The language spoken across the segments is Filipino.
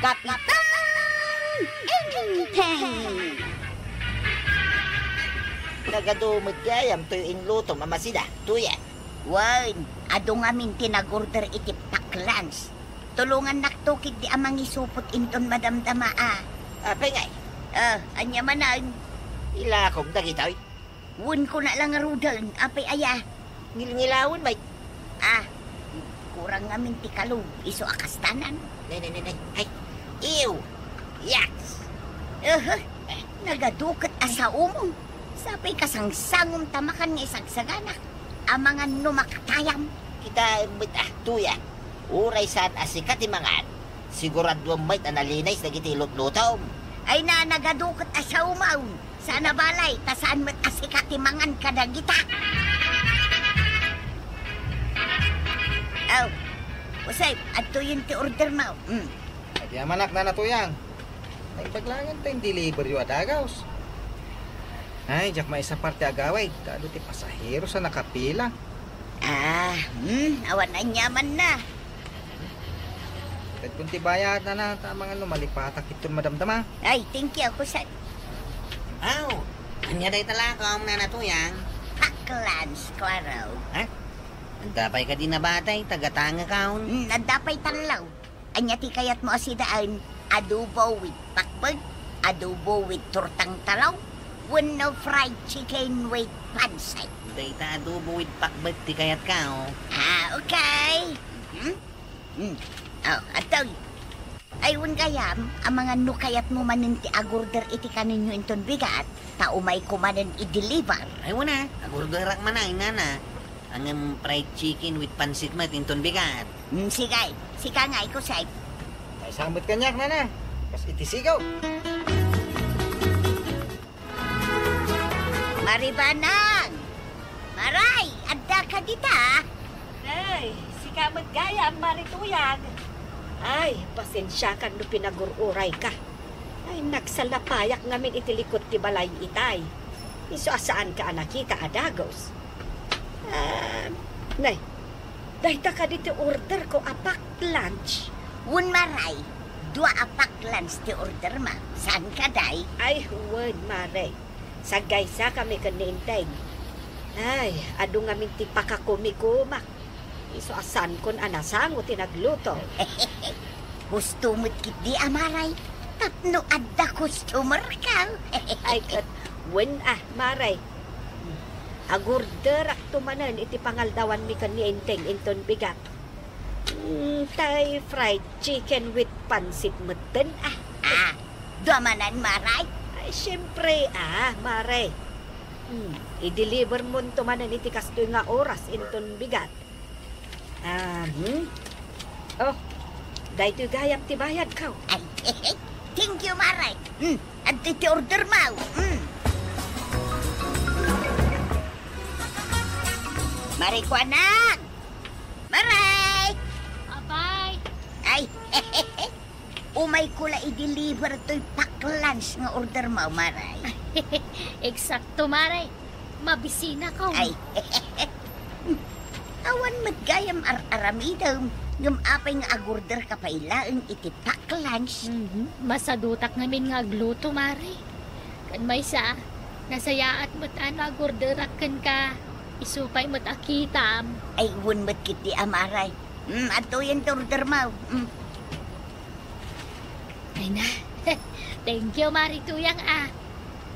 Kapitan Enteng! Nagadumod gayam to yung luto mamasida, tuya. Wan, ado ngamin tinagorder iti paklans. Tulungan naktukid di amang isupot inton madamdama Pengay, anya manan. ila akong dagitoy. Wun ko na lang arudan, apay aya. Ngilngilawon, may. Kurang ngamin ti kalog, iso akastanan. Nay. Ay, ew. Yaks. Nagadukat asa umong. Sapay kasangsangom tamakan nga isagsaganak. Amangan numakatayam. Kita tuya. Uray saan asikat imangan. Sigurado may analinay sa gitilot-lutom. Ay na nagadukat asa umaw. Sana balay, tasaan mo't asikat imangan kadagita. Aw, usay, ato yun ti order mo. Di amanak na natuyang. Ay paglangan tayong deliver yung adagaws. Ay, jak may isa parte agaway. Dado ti pasahero sa nakapila. Awan na nyaman na. Kahit kung ti bayad na tamang malipatak ito madamdama. Ay, thank you, kusay. Aw, anya day talakom na natuyang. Paklans, kwaraw. Dapay ka din na batay, tagatanga kaon. Nadapay tanlaw. Anya ti kayat mo asidaan, adobo with pakbag, adobo with turtang talaw, no fried chicken with pansay. Dayta adobo with pakbet ti kayat kao. Okay. Ataw. Ayun gayam, ang mga nukayat mo manin ti agorder iti kaninyo inton bigat, taumay ko manin i-deliver. Ay wala, agurdarak manay nana. Ang fried chicken with pansit mat inton bigat. Sigay, sika nga ko say. Ay sambit kanyak na. Kas itisigaw. Maribanang! Maray, adda ka dita. Ay, si Kamad Gaya ang marituyag. Ay, pasensya ka no pinagururay ka. Ay, nagsalapayak ngamin itilikot ti balay itay. Iso asaan ka nakita adagos. Nay, dahita ka dito order ko apak lunch. Wun maray, dua apak lunch ti order ma. Saan ka day? Ay, huwag maray. Sagay sa kami kanintay. Ay, ado ngamin ti pakakumikumak. Iso asan kon anasango tinagluto. Gusto mo't kit di amaray. Tapno adda customer ka. Ay, kat, wen maray. Agurderak tumanan iti pangaldawan mi kaniinteng inton bigat. Tay fried chicken with pansit meten Duamanan maray. Ay, syempre maray. I-deliver mo tumanan iti kastoy nga oras inton bigat. Oh, dahito gayam ti bayad ka. Ay, thank you maray. At ti order mo. Maray ko anak. Maray! Abay! Ay, umay ko la i-deliver to'y paklans nga order mo, maray. Eksakto, Maray. Mabisina ko. Ay, awan magayam ar-aramidam. Ngam apay nga agorder ka pa ilaang iti paklans. Masadutak ngamin nga agluto, Maray. Kan may sa, nasayaat mo't agorderakan ka. Isupay mo't akitam. Ay, wun mo't kiti amaray. Ato yan order mo. Ay na. Thank you, Marituyang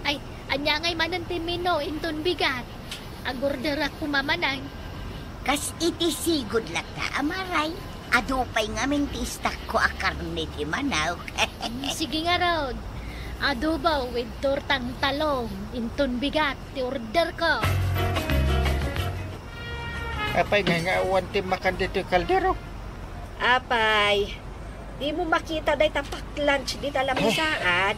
Ay, anya ngay manantimino inton bigat. Agorderak kumamanang. Kas iti sigod lata amaray. Adupay ngamin ti istak ko a karne ti manaw. Sige nga raw. Adobo with tortang talong. Inton bigat. Ti order ko. Apay nga uwan ti makan dito kaldero. Apay, di mo makita day tapak lunch di talamisaan.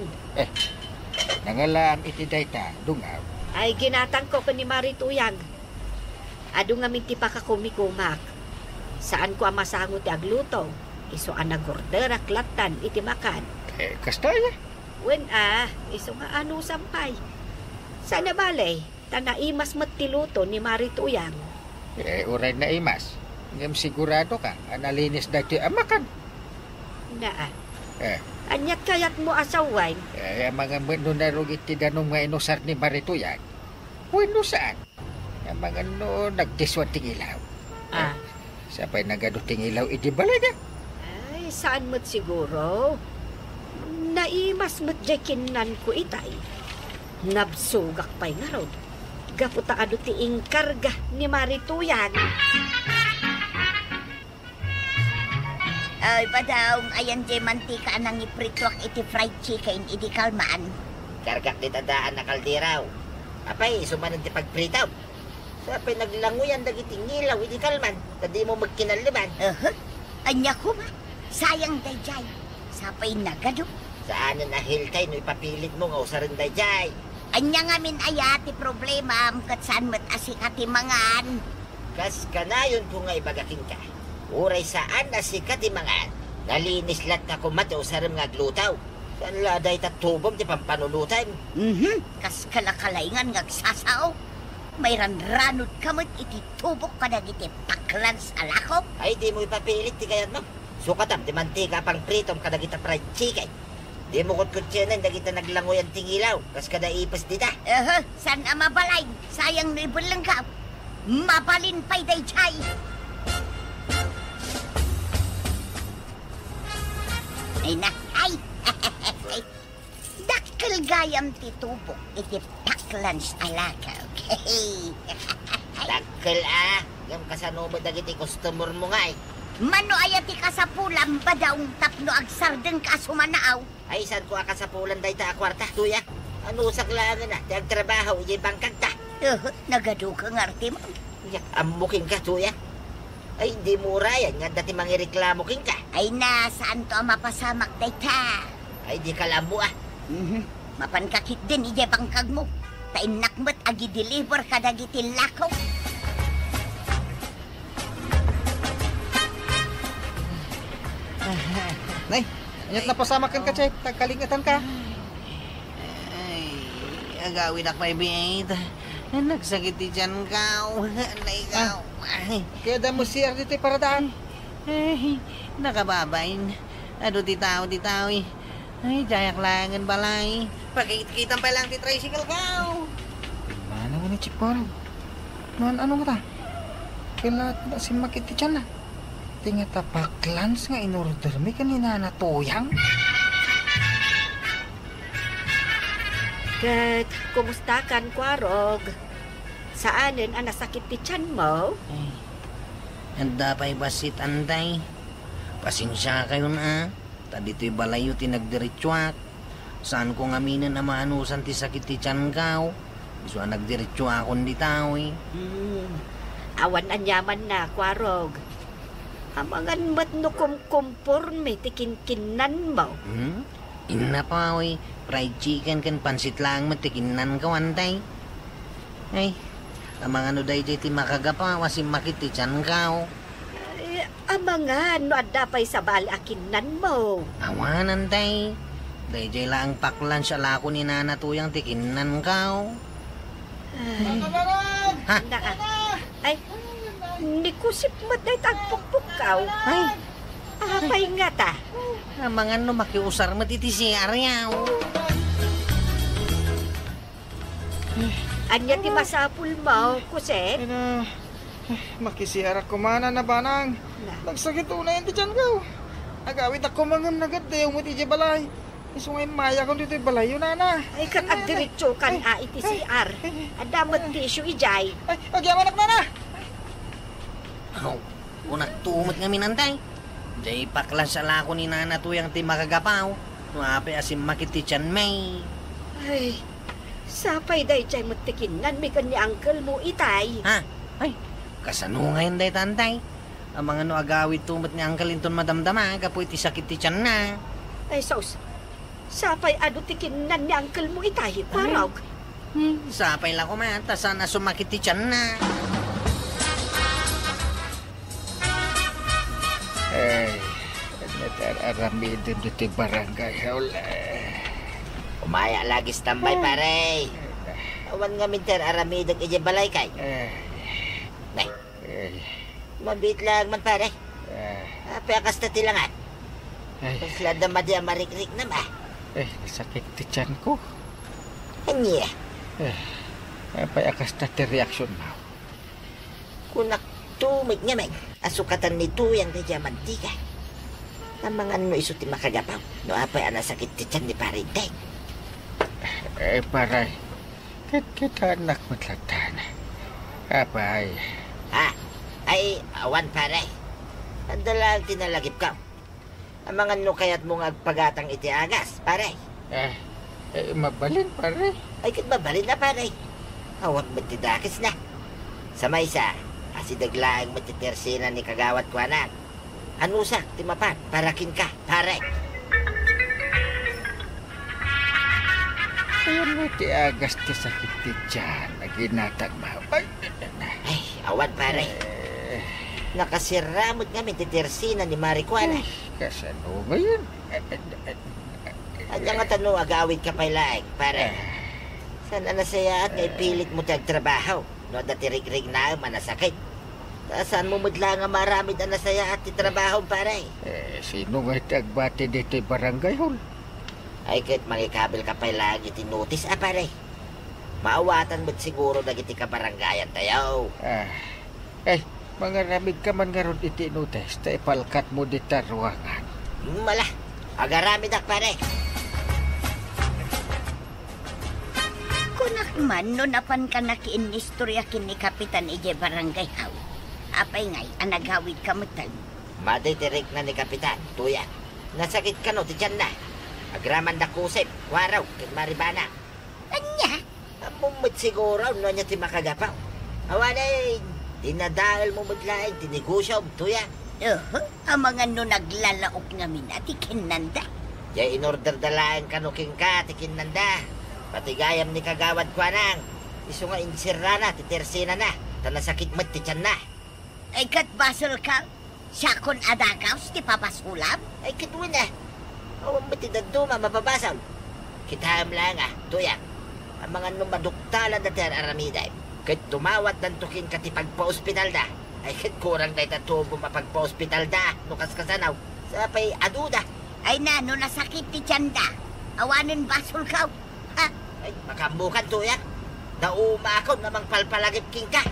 Nangalam iti dayta, dungaw. Ay, ginatang ko ni Marituyag. Ado nga minti pa ka kumikumak. Saan ko ang masangot ti agluto? Iso ang nagorder aklatan iti makan. Kastaya? Wen iso nga ano sampay. Sana balay, tanaimas matiluto ni Marituyag. Uray na imas. Ngam sigurado ka, analinis dati amakan. Na Anyat kayat mo asawan. Mga mano na rin itinanong nga inusar ni Marituyan. Bueno saan? Mga no, nagdiswan tingilaw. Sapay nagano tingilaw, idibalay na. Ay, saan mo't siguro? Naimas mo't jekinan ko itay. Nabsugak pa'y nga ron. Gaputa ado tiing karga ni Marituyan. Ay, badaong ayan di mantika nang ipritwak iti fried chicken, iti kalmaan. Kargak di tadaan na kaldiraw. Apay, sumanan ti pagpritaw. Sapay naglanguyan dagiting ngilaw, iti kalman. Tadi mo magkinaliban. Anya ko ba? Sayang dayjay. Sapay nagado. Saan na hiltay no ipapilit mo nga usarin dayjay. Anya nga min ayati problema kat saan mat asikati mangan. Kas kanayon ko nga ibagating ka. Uray saan asikat mangan. Nalinis lat na kumat usarin nga glutaw. Saan laday tatubom ti pampanulutan. Kas kalakalaingan ngagsasaw. May ranranod kamot iti tubok ka na iti paklan sa lakop. Ay di mo ipapilit ti kayat mo. Sukatam ti mantika pang pritom kada kita fried chicken. Di mo kutkutyanan da kita naglangoyan tingilaw. Kas kada ipas dita. San mabalay? Sayang na ibulang ka. Mabalin pa'y dayjay. Ay na, ay! Dakkel gayam ti tubok iti paklan sa lakaw. Dakkel yung kasano mo dagiti customer mo nga Mano ayati ka sa pulang badaong tapno agsardeng ka sumanaaw. Ay, saan ko akasapulan day ta akwarta, tuya? Ano saklangan na, di agtrabaho, iyay bangkag ta. Nagado ka ng arte mo. Yak, amuking ka, tuya. Ay, di mura yan, nga dati mangireklamo king ka. Ay na, saan to mapasamak day ta? Ay, di kalamo Mapankakit din iyay bangkag mo. Tainak mo't agi-deliver ka dagiti lakaw. Nay, anyat na pasamakan ka, Chay. Tagkalingatan ka. Ay, agawin ak may biyayit. Nagsakit di dyan ka. Nay ka. Kaya damo siya dito para daan. Ay, nakababain. Ado di tao eh. Ay, jayak langan balay. Pakikita pa lang ti tricycle ka. Mana mo ni Chipon? Ano mo ta? Kailan na si Makiti dyan na. Tinga tapaklans nga in-order mi kanina na tuyang. Kat, kumusta kan, Kwarog? Saanin ang nasakit ti tiyan mo? Ay, handa pa'y basit anday. Pasensya kayo na. Tadi to'y balayo tinagdiretsuak. Saan ko ngaminan na maanusan ti sakit ti tiyan kaw? Iso nagdiretsuakon di tao eh. Awan anyaman na, Kwarog. Amangan mat no kumporme ti kinkinan mo. Inna pa oy, fried chicken kan pansit lang matikinan ka wantay. Ay, amang ano day ti makagapa wasim makit ti tiyan kaw. Amangan no adda pa'y sa bali akinan mo. Awanan tay. Day lang paklan siya lako ni nana tuyang tikinan kaw. Ha? Ay, ni kusip mo day tagpukpuk kaw. Ay, apay nga ta. amang ano makiusar matiti si Aryaw. Anya ti masapul mo, kuset? Ay na, makisihara ko mana na banang. Nagsakit una yun ti dyan ka. Agawit ako mangam nagat dayo mo ti balay. Iso ngayon maya kong dito balay yun na. Ay, kat agdiritso kan iti si Ar. Adamat tisyo ijay. Ay, agyaman na na. Aw, unak tumot nga minantay. Jay paklan sa lako ni nana tuyang ti makagapaw. Nuape asim makit ti tiyan may. Ay, sapay day chay matikinan mi kan ni uncle mo itay. Ha? Ay, kasano ngayon day tantay? Ang mga no agawit tumot ni Uncle Linton madamdama, kapoy ti sakit ti tiyan na. Ay, sos. Sapay ado tikinan ni uncle mo itay, Kwarog. Sapay lang kumata, sana sumakit ti tiyan na. Ay, natararamidan dito barangay. Hawla. Umaya lagi standby pare. Awan nga minter aramidag ije balay kay. Nay, mabit lang man pare. Apa kas ta tilangan. Ay, Sila dama di marikrik na ba? sakit ti tiyan ko. Anya, Apay akas na ti reaksyon mo. kunak tumig nga man. Asukatan ni tuyang na diya mantika. Ang mga ano iso ti makagapaw. No apay anasakit ti tiyan ni Parinteng. Paray, kita anak matlagtana. Apay, Ay, awan pare. Andalang tinalagip ka. Ang mga no kaya't mo nga pagatang iti agas, pare. mabalin pare. Ay, kat mabalin na pare. Awag matidakis na. Sa maysa, asidaglaang matitersina ni kagawat ko anak. Anusak, timapan, parakin ka, pare. Ayan mo ti agas ti sakit ti tiyan na ginatag mo. Ay, awan pare. Nakasiramot nga matitersina ni Maricuana. Kasano ngayon? At nga tanong agawid ka pailaig, pare. Sana nasaya at ngay pilit mo tagtrabaho. No, dati rig-rig na manasakit. Saan mo mudla nga marami na nasaya at titrabaho, pare? Sino nga tagbati dito'y barangay hall? Ay, kahit mangikabil ka pailaig iti notice, pare. Maawatan mo't siguro na iti kabarangayan tayo. Mga ramig ka man nga ron iti notice, ta ipalkat mo dita ruangan. Mala, agaramid ak, pare. Kunak man, no napan ka nakiinistorya kin ni Kapitan Ije Barangay Haw. Apay ngay, anagawid ka matag. Maditirik na ni Kapitan, tuya. Nasakit ka no, ti tiyan na. Agraman na kusip, waraw, kin maribana. Anya? Mumit siguro, no niya ti makagapaw. Awanay, dinadahal mo maglaing, tinigusyob, tuya. Ang mga no naglalaok ngamin at ikinanda. Ya inorder dalayan kanuking ka, tikin nanda. Pati gayam ni kagawad ko anang. Iso nga insirra na, titersina na. Tanasakit mo't ti tiyan na. Ay kat basol ka, sakon adagaws ti papasulab? Ay kitwin na. Awan mo ti daduma, mababasaw. Kitaham lang tuya. Ang mga numaduktalan na ter aramiday. Kahit tumawat ng tukin ka ti pagpa-ospital da. Ay kahit kurang na itatubo mapagpa-ospital da. Nukas kasanaw. Sapay aduda. Ay na, no nasakit ti tiyanda. Awanin basol ka. Ha? Ay makamukan tuya. Nauma ako namang palpalagip king ka.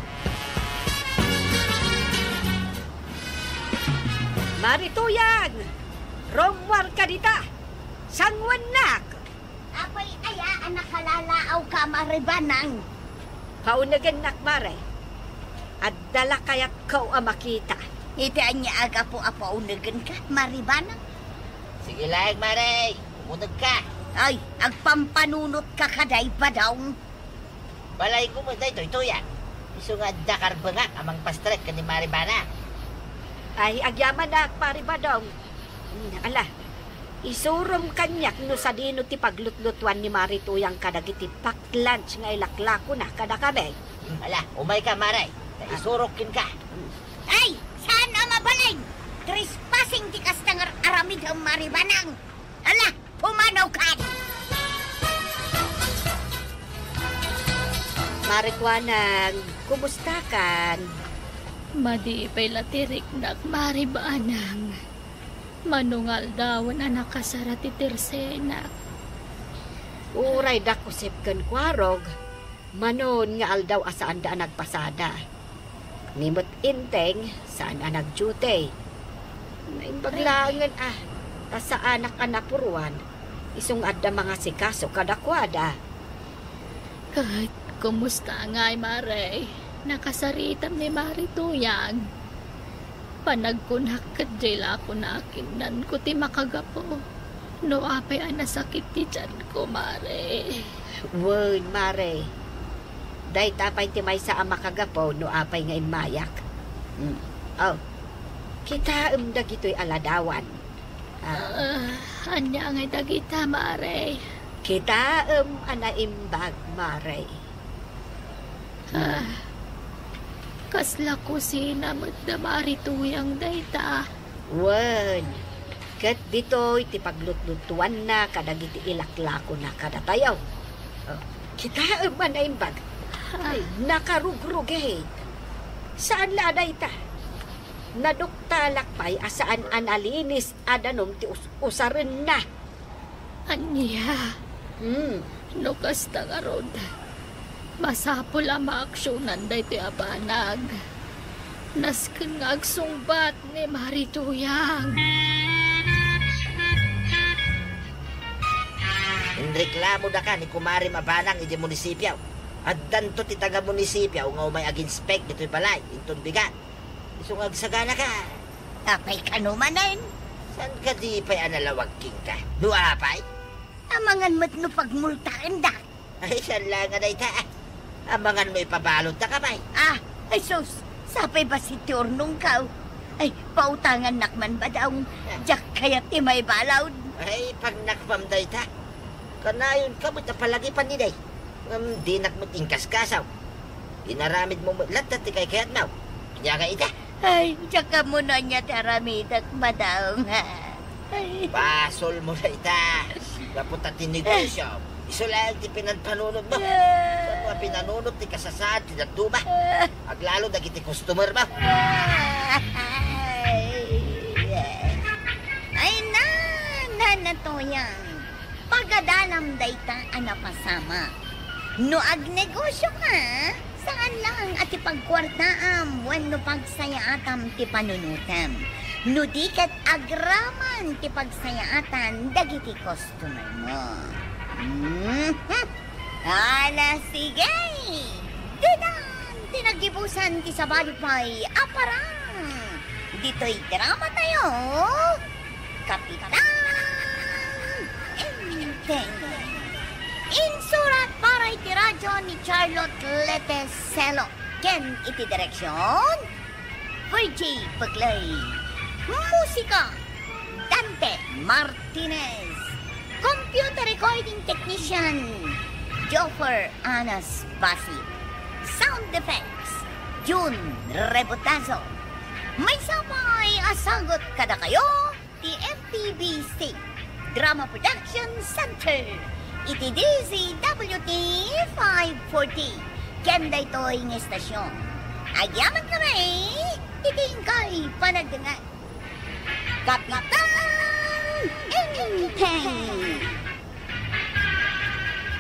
Marituyang! Romwar ka dita! Sangwanak! Apay aya, nakalaalaaw ka maribanang. Paunagan nak, Mare. At dala kaya't kau makita. Iti anya aga po apaunagan ka, maribanang. Sige lang, Mare. Umunag ka. Ay, agpampanunot ka kaday pa daw. Balay ko mo day tuya. Iso nga dakar bangak amang pastrek ka ni Maribana. Ay, agyaman na, paribadong. Ala, isurom kanyak no sa dino ti paglutlutuan ni Marituyang kadagiti pack lunch nga ilaklako na kada kami. Ala, umay ka, Maray. Isurokin ka. Ay, sana mabalay. Trespassing ti kastangar aramid ang maribanang. Ala, pumanaw ka. Marikwanang, kumusta kan? Madi pay latirik nak maribanang. Manungal daw na nakasara ti tersenak. Uray da kusip kan kwarog. Manon nga aldaw asaan da nagpasada. Nimot inteng saan nagduty. Naimbaglangan ta sa anak-anak puruan. Isong adda mga sikaso kadakwada. Kahit kumusta nga'y Mare, nakasaritam ni Marituyang. Panagkunak kadjela ko na akin ko ti makagapo. No apay anasakit ti tiyan ko, Mare. Word, Mare. Day tapay ti may sa makagapo no apay nga inmayak. Oh, kita dagito'y aladawan. Anya nga dagita, Mare. Kita anaimbag, Mare. Kasla kusina da Marituyang dayta. Wen, ket dito'y ti paglutlutuan na kadagiti ilaklako na kadatayaw. Oh, kita anaimbag. Ay, nakarugrug Saan la dayta? Naduktalak pa'y asaan analinis adanom ti usaren na. Anya, Hmm. no kasta nga rod. Masapol ang maaksyonan da ito abanag. Nasken nga agsungbat ni Marituyang. Inreklamo da ka ni Kumari Mabanang iti munisipyo. At danto ti taga munisipyo nga may aginspect dito'y balay, inton bigat. Isong agsagana ka. Apay kanumanen. San ka di pa'y analawagking ka? Nuapay? Amangan mo't no pagmultaan da. Ay, san lang nga na ita. Amangan mo ipabalot na ka pa'y. Ah, ay sus, sapay ba si Tiornong ka? Ay, pautangan nakman ba daw? Diyak kaya ti may balawd. Ay, pag nakpamday ta. Kanayon ka mo't napalagi pa niday. Di nakmo't ingkas-kasaw. Inaramid mo mo't ti kay kayat mo. Kanya ka ita. Ay, diyak ka muna niya taramidak ba daw? Ay, Basol mo na ita. Kapunta ti negosyo. Isulang ti pinagpanunod mo. Saan mo pinanunod ti kasasad, ti natuba. Aglalo na kiti customer mo. ay na to yan. Pagadalam dayta anapasama. No agnegosyo ka, saan lang at ipagkwartaam wenno pagsayaatan ti panunutam. No dikat agraman ti pagsayaatan dagiti customer mo. Ala sige! Didan! Tinagibusan ti sabalipay aparang! Dito'y drama tayo! Kapitan! Enteng! Insurat para iti radyo ni Charlotte Leteselo. Ken iti direksyon? Virgie Baglay. Musika! Dante Martinez. Computer recording technician, Joffer Anas Basi. Sound effects, June Rebotazo. May sabay asagot kada kayo, the FTBC Drama Production Center. Iti DZWT 540. Kenda ito'y ng estasyon. Agyaman kami, itingkay panagdangan. Kapitan! Enteng!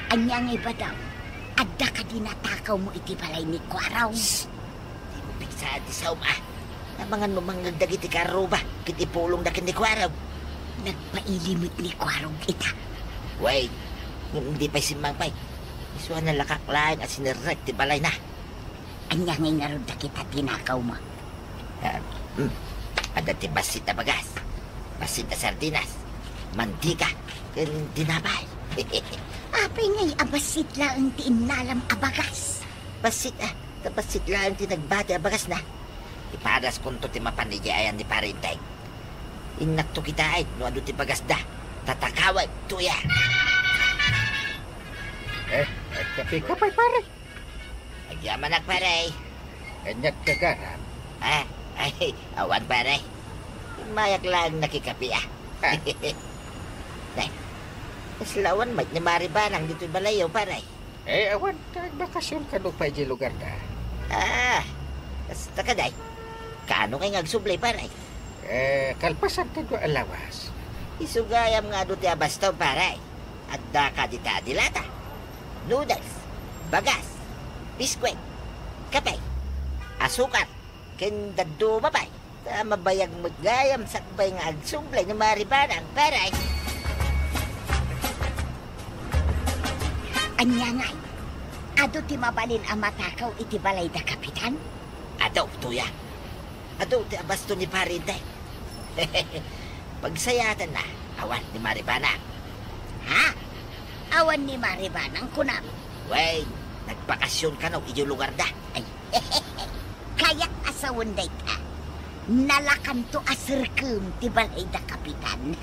Anyang iba daw, adda ka dinatakaw mo iti balay ni Kwaraw. Di mo pigsaan ti saum Namangan mo mangagdag iti karuba. Kiti pulong na kini Kwaraw. Nagpailimot ni Kwaraw kita. Wait, hindi pa'y simangpay. Isuan na lakaklain at sinirek ti balay na. Anyang ingarod na kita tinakaw mo. Ada ti basit na bagas. Basit na sardinas. Mantika. Dinabay. Apay ngay abasit lang ti inalam abagas. Basit Basit lang ti nagbati abagas na. Ipadas kung to ti mapanigyayan ni Parintay. Inak to kita ay no ano ti bagas da. Tatakaway tuya. Kapi ka pa'y pare. Agyaman ak pare. Kanyak kagaram. Ay, awan pare. Mayak lang nakikapi Nay, kaslawan mat ni Maribanang dito'y balayaw pare. Awan, nagbakasyon ka no pa di lugar na. Basta ka day. Kaano kay ngagsublay pare? Kalpasan ka do alawas. Isugayam nga doon ti abastaw pare. At daka di dilata. Noodles, bagas, biskwit, kape, asukar, kendado mabay. Mabayag magayam sakbay nga agsublay ni Maribanang pare. Anya ngay, ado ti mabalin ang matakaw iti balay da kapitan? Ado, tuya. Ado, ti abasto ni Parinte. Pagsayatan na, awan ni Maribanang. Ha? Awan ni Maribanang kunam. Wait, nagpakasyon ka no, iyo lugar da. Ay, kayak asawon day ka. Nalakan to asirkum ti balay da kapitan.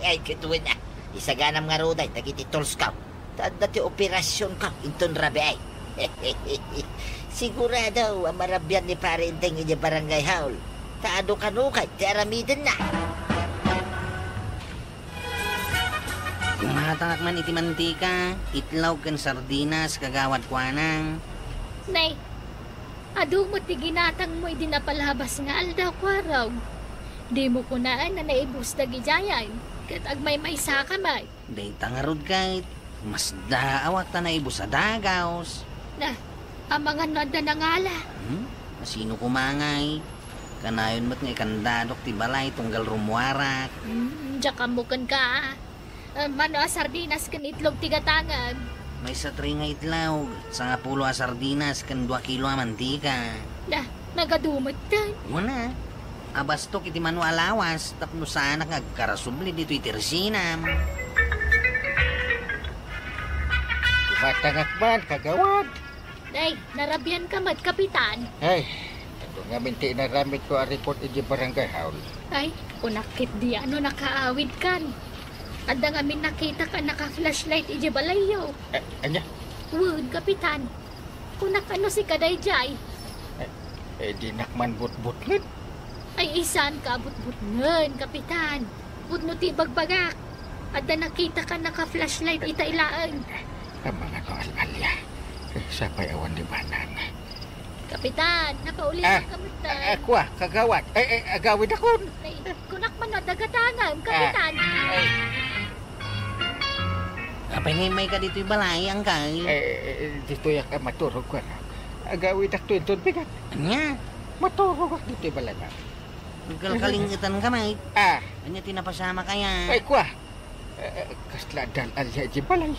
Ay, kituwin na. Isaganam nga roday, dagiti tools ka. Tanda ti operasyon ka, inton rabi ay. Sigurado, ang marabyan ni Parinteng iya barangay haul. Taado kanukay, ti aramidin na. Kumatangak man iti mantika, itlaw ken sardinas kagawad kuanang. Nay, Adu mo ti ginatang mo di napalabas nga aldaw kwaraw. Di mo kunaan na naibus na gijayan. Kat agmay may saka may. Day tangarod kahit. Mas daawat na naibo sa dagaws. Na, ang mga nada na ngala. Masino kumangay. Kanayon mo't nga ikandadok ti balay tunggal rumuarak. Diyan mo kan ka. Mano a sardinas kan itlog tigatangan. May sa 3 nga itlaw. Sa nga pulo a sardinas kan 2 kilo a mantika. Na, nagadumot tan. Wala. Abastok iti manu alawas. Tapno sana nga karasubli dito itirsinam. Matangak man, kagawad. Day, narabyan ka mat kapitan. Ay, ito nga minti na ramit ko ang report iti barangay haul. Ay, kunakit di ano nakaawid kan. Anda nga min nakita ka naka-flashlight iji balayaw. Anya? Wood, kapitan. Kunak ano si Kaday Jay. Di nakman but-but ngun. Ay isan ka but-but ngun, kapitan. Budno ti bagbagak. Anda nakita ka naka-flashlight ita ilaan. Ang mga noal-alya. Sapay awan di banang. Kapitan, napauli ka kamutan. Ako kagawad. Agawid ako. Ay, kunak man na dagatangan, kapitan. Apay ngay may ka dito balay ang kay. Dito yak maturog ko na. Agawid ako ito bigat. Anya? Maturog ako dito balay na. Nagkalkalingitan ka may. Anya tinapasama kaya. Ay kwa. Kasladal alya di balay.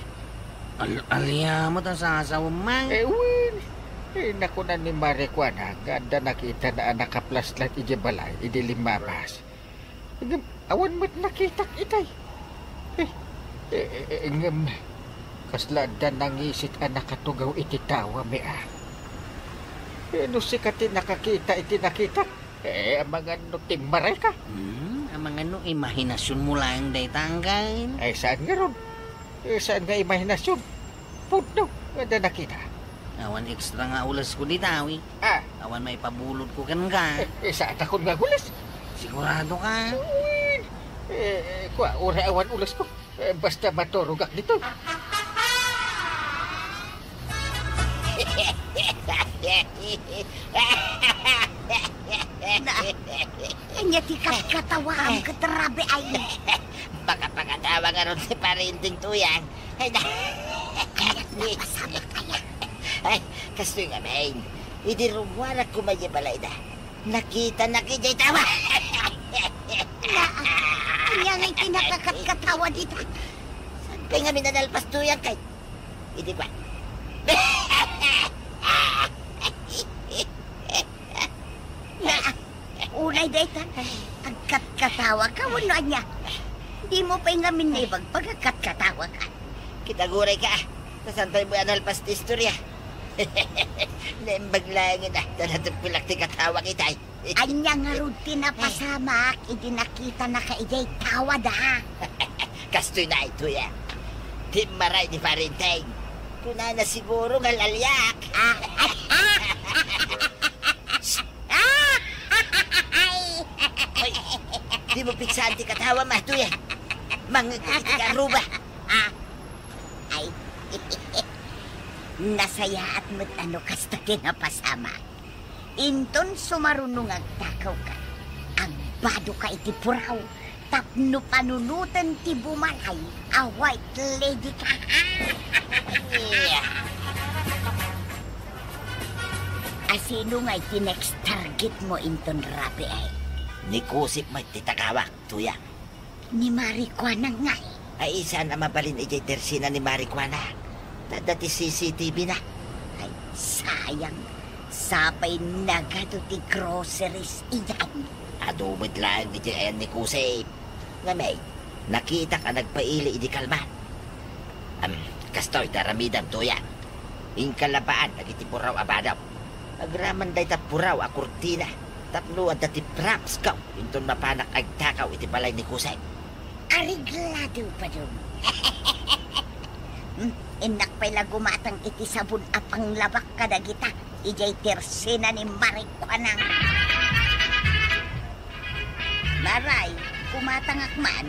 Alya mo ta sa asawa man. Win. Nakunan ni Marikwana. Ganda nakita na naka-flashlight iji balay. Idi limabas. Awan mo't nakita itay. Ngam. Kasladan nangisit ang nakatugaw iti tawa mi no sikatin nakakita iti nakita. Ang mga no timmaray ka. Ang mga no imahinasyon mo lang day tanggain. Ay saan nga ron? Saan nga imahinasyon? Puno, ganda nakita. Awan ekstra nga ulas ko di tawi. Awan may pabulod ko kan ka. Saan ako nga ulas? Sigurado ka? Kwa, ura awan ulas ko. Basta maturugak dito. Anya ti katawa ang katarabi ay. Baka pagkatawa nga ron si parinting tuyang. Ay, Napasama kaya. ay, kastoy nga main. Idi rumuarak ko may balay na. Nakita tawa. Anya nga'y tinakakatkatawa dito. Kaya nga minanalpas tuyang kay. Idi ba? Unay daytan, agkatkatawa ka, wano anya. Di mo pa nga minibag pag agkatkatawa ka. Kitaguray ka. Kasantay mo analpas ti istorya. Naimbag lang na. Tanatong pilak ti katawa kitay. Anya nga rin tinapasamak, idi nakita na kaijay tawa da. Kastoy na ito ya. Di maray ni Parinteng. Kuna na siguro ng lalyak. Ay, di mo piksaan ti katawa ma ito ya. Mga kikaruba. Ay, nasaya at mo't ano kasta tinapasama. Inton sumarunong agtakaw ka. Ang bado ka iti puraw. Tapno panunutan ti bumalay. A white lady ka. Asino nga iti next target mo inton rabi ay? Ni Kusip may titakawak, tuya. Ni Marikwana nga eh. Ay isa na mabalin ijay tersina ni Marikwana. Tadati CCTV na. Ay, sayang. Sapay nagado ti groceries iyan. Adumid lang ijay ayan ni Kusip. Nga may, nakita ka nagpaili idi kalman. Kastoy taramidam tuya. Inkalabaan nagitipuraw abadaw. Agraman day tapuraw a kurtina. Tapno at dati props ka. Inton mapanak agtakaw iti balay ni Kusip. Ariglado pa dun. Inak pa'y gumatang iti sabon apang labak kadagita. Ijay tersina ni Marikwanang. Maray, kumatangak man.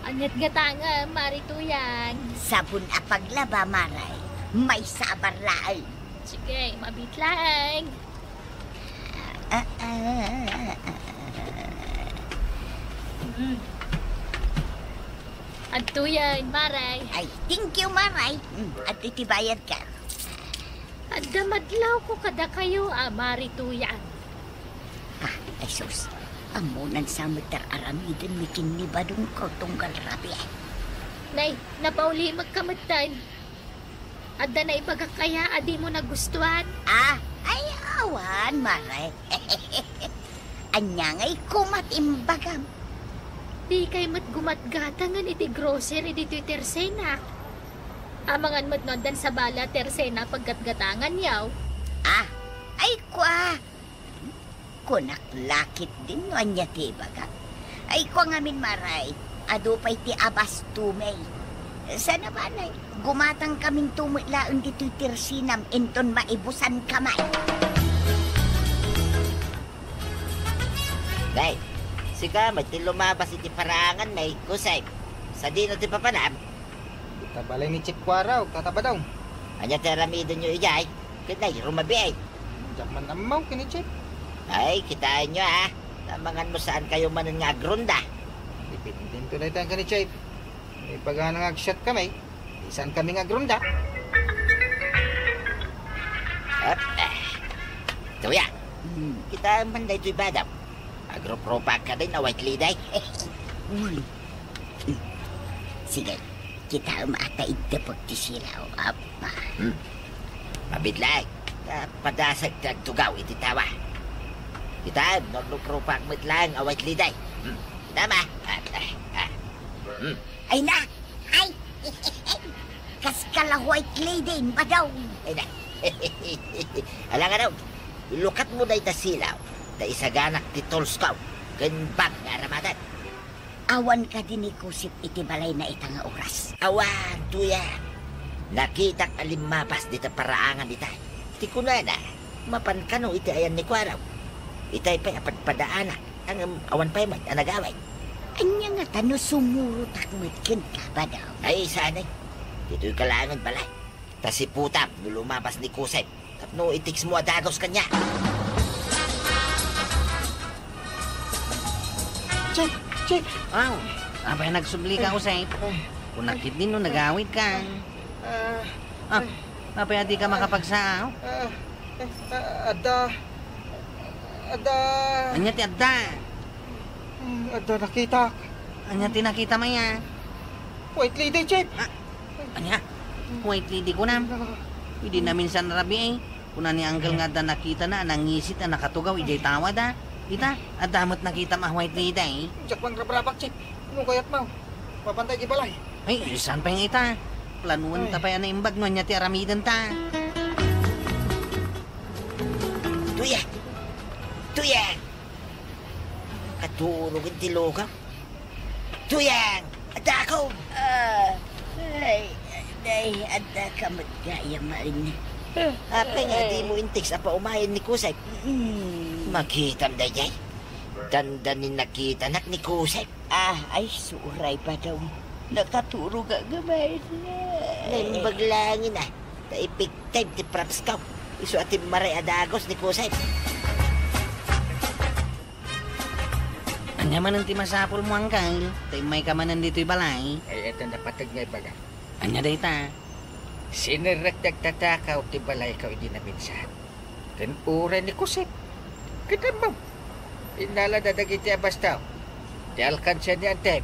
Anyat gatanga, marito yan. Sabon apaglaba, Maray. May sabar laay. Sige, mabitlang. Adto yan, Maray. Ay, thank you, Maray. At itibayad ka. Adda madlaw ko kada kayo, Marituyan. Ay, sus. Amunan sa mutar aramidin mikin ni badong ko tunggal rabi. Nay, napauli magkamatan. Adda na ibaga kaya, adi mo nagustuhan. Ay, awan, Maray. Anya nga'y kumatimbagam. Di kay mat gumatgatangan iti grocery dito tersena. Amangan mat nondan sa bala tersena paggatgatangan yaw. Ay kwa. Kunak lakit din no anya ti baga. Ay kwa ngamin Maray. Ado pa'y ti abas tumay. Sana ba na gumatang kaming tumutlaon dito tersinam inton maibusan kamay. Day, sika, may lumabas iti parangan may kusay. Sa di na ti papanam, Tabalay ni Chip Kwaraw, tatabadaw. anya teramidin nyo ijay, kinay rumabi ay. Diyak man amaw kini Chip. Ay, kitaan nyo tamangan mo saan kayo manan nga agronda. Ipindin to na itang kani Chip. May pagana nga shot kami. Isan kami nga grunda. Tuya, kita man na ito'y badam. Agropropa ka din na white liday. Sige, kita umata itapag ti silaw. Apa. Mabidlay, padasag tagtugaw iti tawa. Kita, naglupropa mit lang a white liday. Tama. Ay na! Ay! Kas kala white lady ba daw? Ay na. Alang araw, ilukat mo na ita silaw. Da isaganak ti Tolskaw. Ganbag nga ramadan. Awan ka din ikusip iti balay na itang oras. Awan, tuya. Nakitak alimapas dita paraangan dita. Ti kunana, mapan ka no iti ayan ni Kwaraw. Itay pa'y apadpadaanak. Ang awan pa'y may anagaway. Anya nga tano sumurutak mitkin ka ba daw? Ay, sanay. Dito'y kalangan balay. Ta si Putam, lumabas ni Kusay. Tapno itiks mo adagos kanya. Chip. Apay nagsubli ka, Usay. Kung nakit din no, nagawit ka. Apay adi ka makapagsaaw. Ada. Anya ti adda. Ada nakita. Anya ti nakita maya. White lady, Chip. Anya, white lady ko na. Hindi na minsan rabi eh. Kung ni Uncle nga da nakita na, nangisit na nakatugaw, ijay tawad ah. Ita, adamot nakita ma white lady eh. Diyak bang rabrabak, Chip. Ano kayat mo? Papantay di balay. Ay, saan pa yung ita? Planuan ta pa yan na imbag no, anya ti aramidan ta. Tuya! Tuyang! Katurugin ti Logaw. Tuyang! Adakaw! Ay, ada ka magkaya marin. Apay nga di mo intiks apa umayan ni Kusay. Makitam da jay. Dandanin nakita nak ni Kusay. Ay, suray pa daw. Nakaturo ka gamay na. Naimbag langin Taipik time ti props ka. Isu atim maray adagos ni Kusay. Anya man ang timasapol mo, Uncle. Tay may kamanan dito'y balay. Ay, eto napatag nga ibaga. Anya day ta? Sinirak nagtatakaw ti balay ka hindi na minsan. Kan ura ni Kusip. Kadamam. Inala dadagiti abas tao. Ti alkansya ni Antep.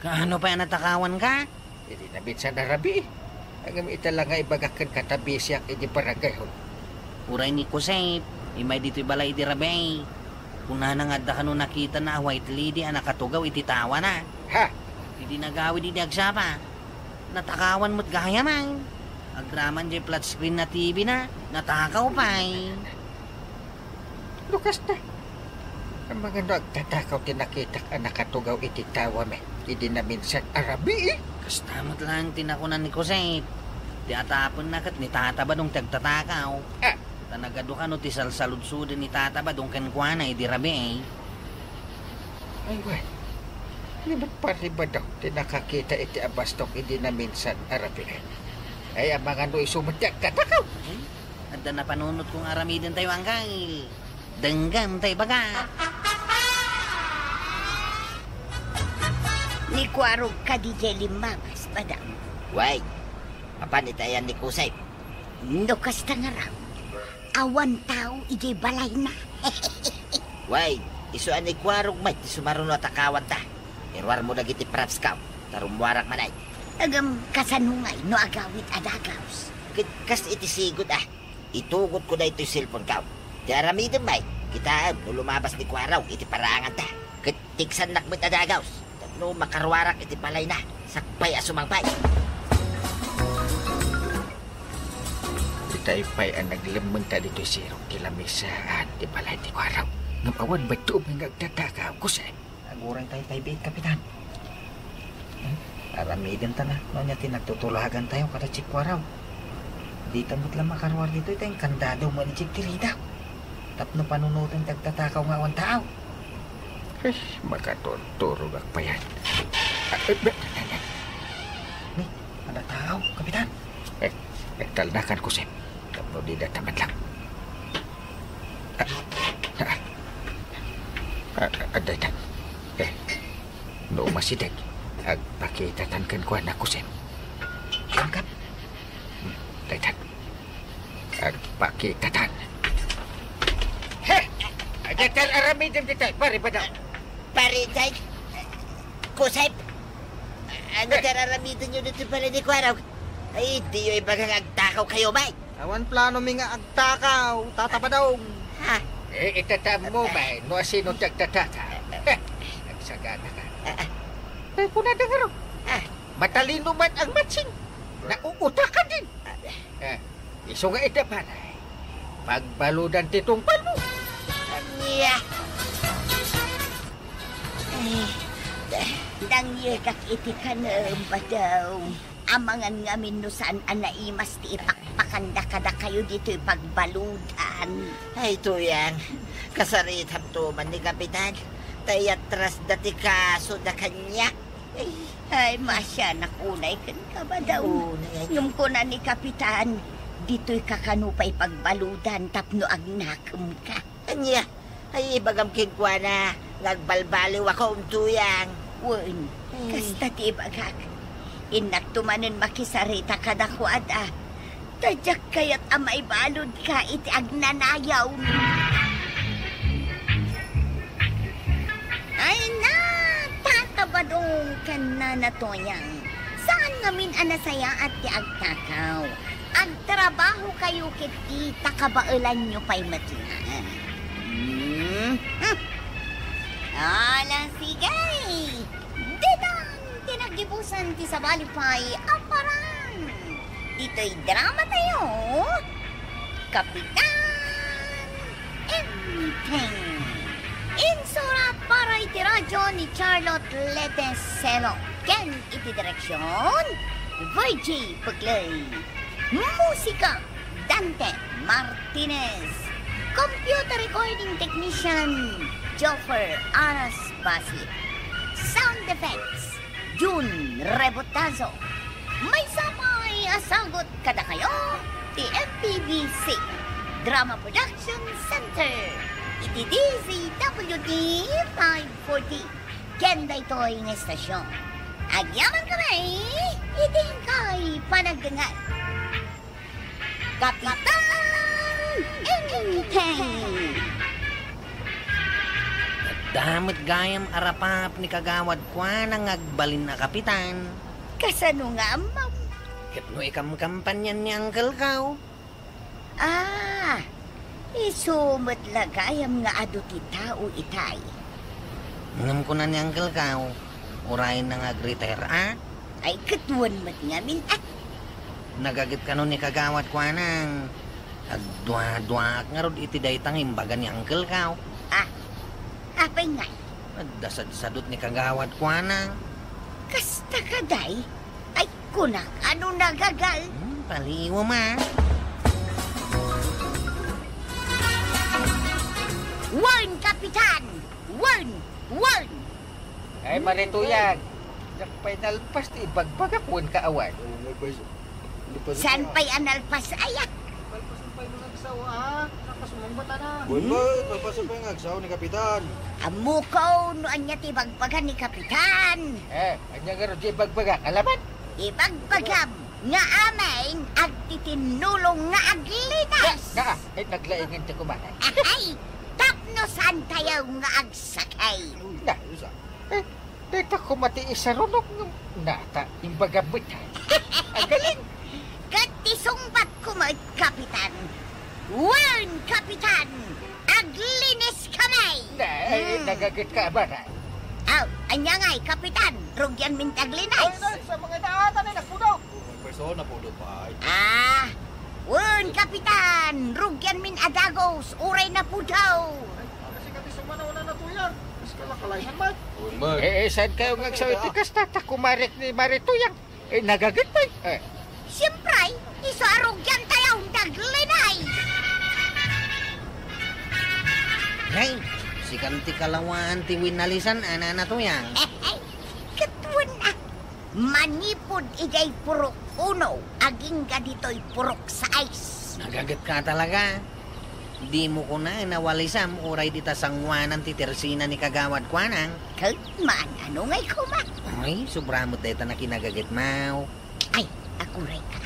Kaano pa yan natakawan ka? Hindi na minsan narabi. Ang ita lang nga ibagakan katabi siya hindi barangay hon. Uray ni Kusip. Imay dito'y balay di rabay. Kung nanangadda ka nung nakita na white lady ang nakatugaw, ititawa na. Ha? Hindi nagawi di agsapa. Natakawan mo't gaya man. Agraman di flat screen na TV na. Natakaw pa eh. Lukas na. Ang mga nagtatakaw tinakita ang nakatugaw ititawa me. Hindi na minsan arabi eh. Kastamot lang tinakunan ni Kusip. Di atapon na kat ni tata ba nung tagtatakaw. Tanagado ka no ti salsaludsudan ni tata ba dong kenkwana di rabi eh. Ay, wait. Libat pa rin ba daw tinakakita iti abastok hindi na minsan arabi eh. Ay, ang mga no isumatyak katakaw. Adda na panunot kong aramidin tayo angkay. Denggan tayo baga. Ni kwarog ka di limamas, madam. Way, mapanitayan ni Kusay. No kasta nga raw. Awan tao, ijay balay na. Way, isuan ni Kwarog may sumaruno at akawan ta. Irwar mo nagiti praps ka. Tarumwarak manay. Agam kasanungay no agawit adagaws. Kas itisigot Itugot ko na ito yung cellphone ka. Di aramidin may. Kita no lumabas ni Kwaraw iti parangan ta. Tiksan nakmit adagaws. No makarwarak iti balay na. Sakpay asumangpay. Itay-pay ang naglamunta dito si Kilamisaan. Di pala di ko araw. Ngapawan ba ito may nagtatakaw ko sa'yo? Aguray tayo tayo bait, Kapitan. Aramidin ta na. No niya tinagtutulagan tayo kada chikwaraw. Di tamot lang makarwar dito. Ito yung kandado mo ni Chik Tirida. Tapno panunutan tagtatakaw nga ang tao. Makatuturog ang payan. Ni, ada tao, Kapitan. Nagtalnakan ko sa'yo. Tapno di dataman lang. Aday tan. Noong masidag. Agpakitatan ko anak ko sa'yo. Angkat. Aday tan. Agpakitatan. Heh! Aday aramidin dito. Pari pa daw. Paritay. Kusay. Ano tararamitin nyo dito pala ni Kwaraw? Ay, di yung ibagang agtakaw kayo, may. Awan plano mi nga agtakaw, tatapadong. Ha? Itatam mo ba? No asino tagtataka. Nagsagana ka. Ay, puna na nga matalino man ang matching. Nauutakan din. Iso nga ita pa. Pagbaludan titong palo. Anya. Nangyegak iti kanam ba daw? Amangan nga minusan anaimas ti ipakpakanda kada kayo dito ipagbaludan. Ay, tuyang. Kasaritap to man ni Kapitan. Tayatras dati kaso na kanya. Ay, masya nakunay kan ka ba daw? Yung kuna ni Kapitan, dito'y kakanupay pagbaludan tapno agnakum ka. Anya. Ay, bagam kingkwa na. Nagbalbaliw ako tuyang. Wen, kasta ti bagak. Inaktumanin makisarita kadakwad Tadyak kayat amay balod ka iti agnanayaw. Ay na, tatabadong ka na natoyang. Saan ngamin anasaya at ti agtakaw? Agtrabaho kayo kiti takabailan nyo pa'y matlaan. Alang sigay! Didang tinagibusan ti sa balipay aparan. Dito'y drama tayo. Kapitan Enteng. Insura para iti radyo ni Charlotte Leteselo. Ken iti direksyon Virgie Paglay. Musika Dante Martinez. Computer recording technician Joffer Aras Basit. Sound effects June Rebotazo. May samay asagot kada kayo ti FPBC Drama Production Center. Iti DZWD 540. Kenda ito'y ng estasyon. Agyaman kami, iting kay panagdangan. Kapitan Enteng. Damot gayam arapap ni kagawad kwa nang agbalin na Kapitan. Kasano nga, ma'am? Kitno ikam-kampanyan ni Uncle Kaw. Isumot lagayam nga ado ti tao itay. Ngam ko na ni Uncle Kaw. Urayin na nga-retire, Ay katuan mat ngamin, Nagagit ka nun ni kagawad kwa nang agdwa-dwa nga rod iti daytang imbaga ni Uncle Kaw. Apay nga, Dasad-sadot ni kagawad kwa nang. kasta kaday, ay kunak ano nagagal. Paliwo ma. Warn, Kapitan! Warn! Warn! Ay, marituyan. Yak pa'y nalpas ti ibagbagapon kaawan. Saan pa'y analpas aya? Palpasumpay mo nagsaw, ha? Nakasumang bata na. Bueno, papasok pa yung agsaw ni Kapitan. Amukaw no anya tibagbagan ni Kapitan. Anya nga ro di bagbaga, alaman? Ibagbagam nga aming agtitinulong nga aglinas. Naglaingin ti kumanay. Ay, tapno saan tayo nga agsakay. Na, dito ko matiis sa runok ng nata, imbaga buta. Ang galing. Katisungbat ko mo, Kapitan. Wan, Kapitan! Aglinis kamay! Nagagit ka ba na? Aw, anya nga'y, Kapitan. Rugyan min taglinis. Sa mga daatan ay nagpudaw. Kung persona po doon pa. Ah, wan, Kapitan. Rugyan min adagos. Uray na po daw. Kasi kami sumanaw na natuyang. Mas kalakalayhan man. Saan kayo ngagsaw iti kasta? Takumarek ni Marituyang. Nagagit pa Siyempre, iso arugyan tayo daglinay. Hey, si kanti kalawaan ti winalisan ana to yan. Katuan na. Manipod igay purok uno. Aging ga dito'y purok sa ice. Nagagat ka talaga. Di mo ko na nawalisam oray di tasangwanan ti tersina ni kagawad kwanang. Kalman, ano nga'y kuma? Ay, sobramot deta na kinagagat mau. Ay, ako rin ka.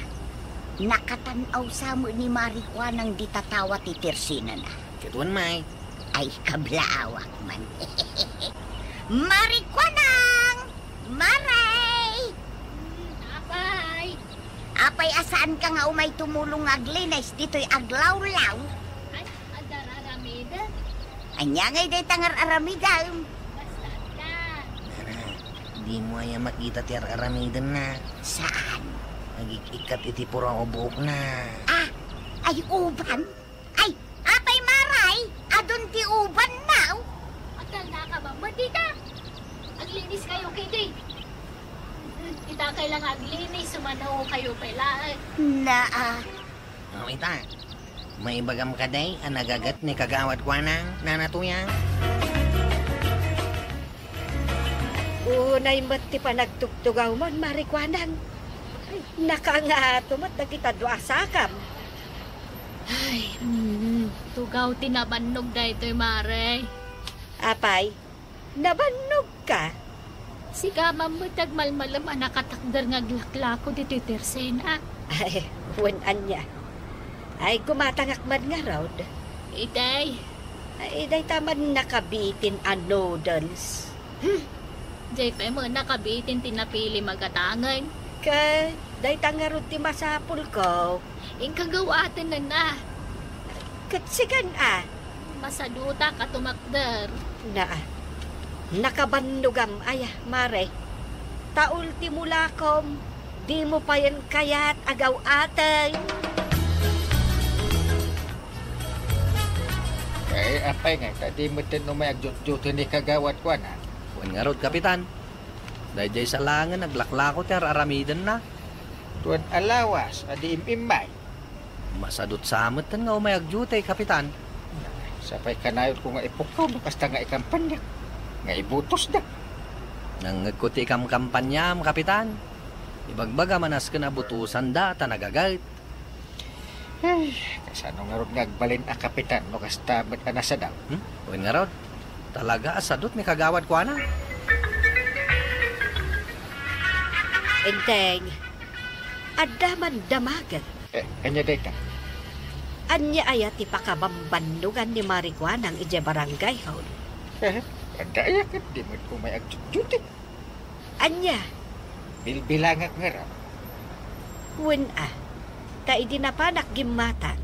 Nakatanaw sa mo ni Marikwa nang di tatawa ti Tersina na. Kituan may. Ay, kablaawak man. Marikwa nang! Maray! Apay! Apay, asaan ka nga umay tumulong aglinis? Dito'y aglaw-law. Ay, adararamida. Anya nga'y day tangar aramidam. Basta ka. Di mo ay makita ti aramidan na. Saan? Nagikikat iti pura o buok na. Ah, ay uban? Ay, apay maray! Adun ti uban now? Akal na ka ba? Mati ka! Aglinis kayo kiti. Kita kailang aglinis, sumanaw kayo pala. Na, O ita, may bagam ka day ang nagagat ni kagawad kwanang nanatuyang. Unay mati pa nagtugtugaw mon, Marikwanang. Ay, nakangato mat nagita asakam. Ay, tugaw tinabanog da ito'y mare. Apay, nabanog ka. Si kamam mo tagmalmalam ang nakatakdar nga glaklako dito'y tersena. Ay, huwan niya. Ay, gumatangak man nga raud. Itay, Ay, day taman nakabitin ang noodles. jay pa mo nakabitin tinapili magatangan. Kay, day tangarod ti masapul ko. Ing kagawatan na. Katsikan Masaduta ka tumakdar. na nakabandugam ay mare. Taulti mula kom, di mo pa yan kayat agaw atay. Apay nga, tadi mo tinumay agjut-jut ni kagawad ko na. Kuan nga rod, kapitan. Dahil sa langan, naglaklako ti aramidan na. Tuan alawas, adi imimay. Masadot samot tan nga umayag jutay, kapitan. Sapay kanayot ko nga ipukaw, basta nga ikampanya. Nga ibutos da. Nangagkuti kam kampanyam, kapitan. Ibagbaga manas ka na butusan da, tanagagayt. Kasano nga ron ngagbalin a kapitan, no kasta ba't anasa daw. Kuan nga rod. Talaga asadot ni kagawad ko na. Enteng, adaman damagan. Kanya day ka. Anya ayat ti pakabambandugan ni Marikwanang ije barangay hall. Andaya ka, di mo ko may agjut-jut Anya, Bilbilangak nga raw. wen ta idinapanak gimatan.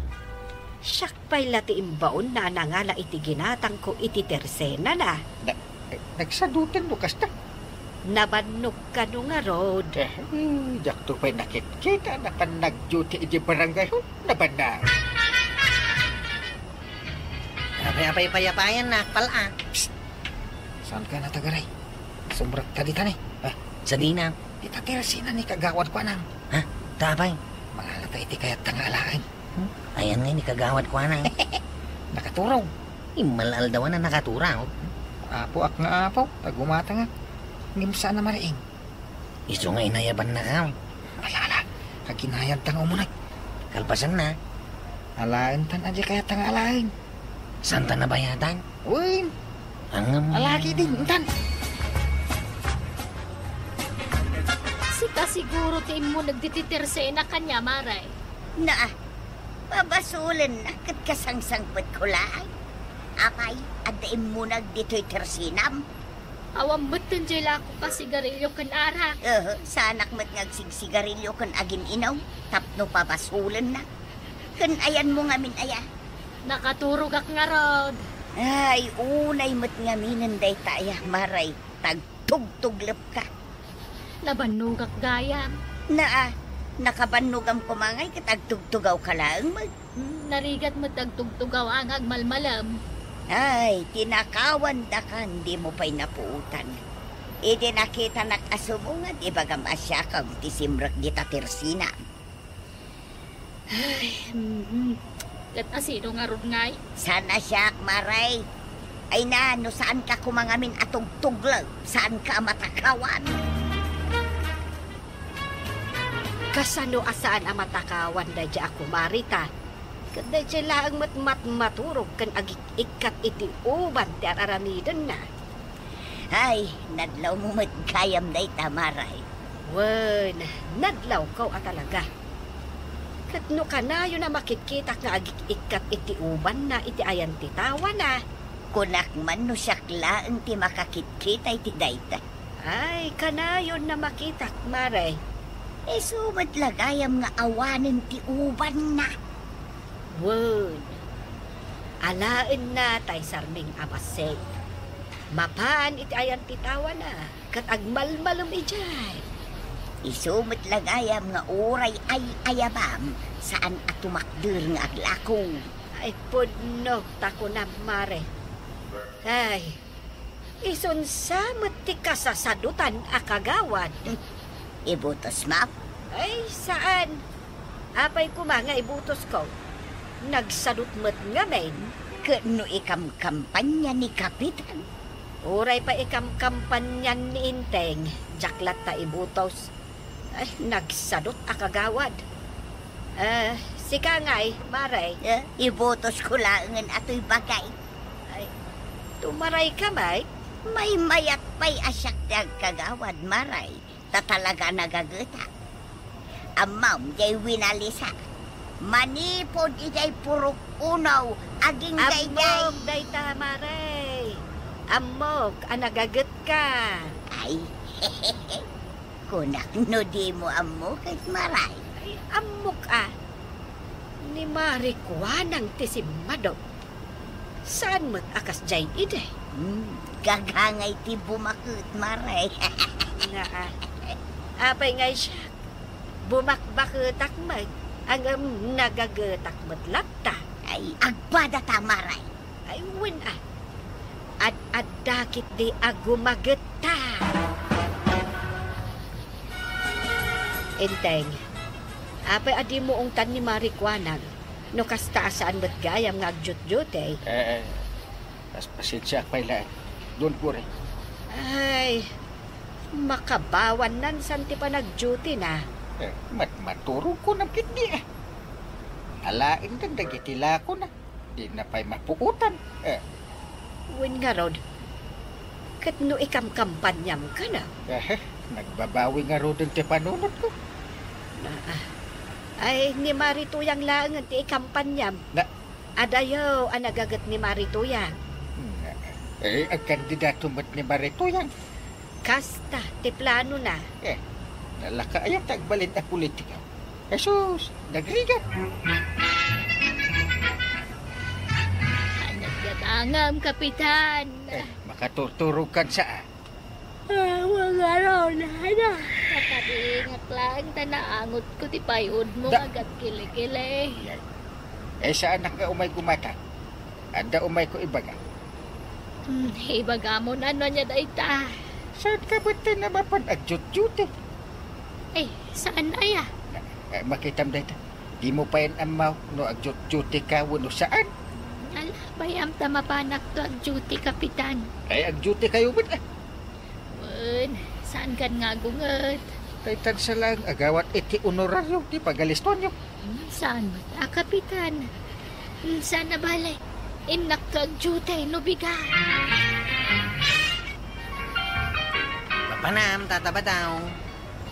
Siyak pa'y lati imbaon na nangala iti ginatang ko iti tersena na. Nagsadutan mo kasta. Nabannog ka no nga rod. Jak to pa'y nakit-kita na pan nag-duty iji barangay ho. Nabanda. Apay payapayan na, pala. Saan ka na tagaray? Sumrak talitan eh. Sa dina. Itatirasina ni kagawad ko nang. Tapay. Malalata iti kaya't tangalaan. Ayan nga ni kagawad ko na. Nakaturaw. Imalal daw na nakaturaw. Apo ak nga apo. Tagumata nga. Ngimsa na mariing. Iso nga inayaban na ka. Malala. Kaginayan tang umunay. Kalpasan na. Alain tan aja kaya tang alain. Saan ta nabayatan? Uy, alagi din, tan. Sika siguro ti mo nagdititirse na kanya, Maray. Na, babasulan na kat kasangsangpot ko lang. Apay, adain mo nagdito'y tersinam. Awang beton jela ko pa sigarilyo kan arak. Sanak mat ngagsigsigarilyo kan agin inaw. Tapno babasulan na. Kan ayan mo ngamin aya. Nakaturog ak nga rod. Ay, unay mat ngaminan day taya, Maray. Tagtugtuglap ka. Nabanugak gayam. Na, nakabanugam ko mangay katagtugtugaw ka lang mag. Narigat mo tagtugtugaw ang agmalmalam. Ay, tinakawan da ka, hindi mo pa'y napuutan. Idi nakita nakasumungan, ibagam asya kang tisimrak di tatirsina. Ay, kat asino nga rod ngay. Sana siya, Maray. Ay na, no saan ka kumangamin atong tuglaw? Saan ka matakawan? Kasano asaan ang matakawan da dya ako, Marita? Kada dya lang maturog kan agik-ikat iti uban ti araramidan na. Ay, nadlaw mo magkayam na Maray. Wen, nadlaw ko talaga. Katno ka na yun na makikita nga agik-ikat iti uban na iti ayan ti tawa na. Kunak man no siyakla ang ti makakitkita iti dayta. Ay, kanayon na makita, Maray. Sumad lagayam nga awanin ti uban na. Wen, alain na tay sarming abasay. Mapaan iti ayan ti tawa na, kat agmalmalum ijay. Isumot lagayam nga uray ay ayabam, saan at tumakdir nga aglako. Ay, pudno, tako na, Mare. Ay, isunsamot ti kasasadutan akagawad. Ibutos map. Ay, saan? Apay ko nga ibutos ko. Nagsadutmat nga men. Kano ikam kampanya ni Kapitan? Uray pa ikam kampanyan ni Inteng. Jaklat ta ibutos. Ay, nagsadot akagawad. Sika nga'y, Maray. Ibutos ko lang ato'y bagay. Ay, tumaray ka, May? May mayat pa'y asyak tiyag kagawad, Maray. Ta talaga nagagata. Amam, jay winalisa. Manipod ijay purok unaw, aging gayday. Amog, day ta, Maray. Amog, anagagat ka. Ay, hehehe. Kunak no di mo amok at Maray. Ay, amok ni Mari Kuanang tisimado. Saan mo't akas jay ide? Gagangay ti bumakot, Maray. Nga apay ngay siya. Bumakbaketak mag. Ang nagagatak matlakta. Ay, agbada ta, Maray. Ay, win Ad-adakit di agumagata. Enteng, apay adi mo ong tan ni Mari Kuanang. No kastasaan mo't gayam nga agjut-jute. Mas pasensya pa'y lahat. Don't worry. Ay, makabawan nan santi pa nag-duty na. Maturog ko ng kidni Alain din dagitila ko na. Di na pa'y mapuutan. Win nga rod, kat no ikam-kampanyam ka na. Nagbabawi nga ro din ti panunod ko. Ay, ni Marituyang lang ti ikampanyam. Adayaw ang nagagat ni Marituyang. Ang kandidato mo't ni Marituyang. Kasta, ti plano na. Nalaka ayang tagbalin na politika. Jesus, nagrigat. Nagdatangam, Kapitan. Makaturturog kan sa Mga raw na. Nakadiingat lang, tanaangot ko ti payod mo agad kili-kili. Saan na nga umay kumata? Anda umay ko ibaga. Ibaga mo na niya dayta. Saan ka ba't na mapanag-jut-jute? Saan aya? Makitam dayta. Di mo pa yan amaw no agjut-jute ka wano saan? Ala, bayam tamapanak to ang duty, Kapitan. Agjute kayo ba't Saan kan nga gungat? Kaitan sa lang agawat iti honoraryo di pagaliston nyo. Saan mo kapitan? Saan na balay? Inak kagjutay no biga. Papanam, tataba daw.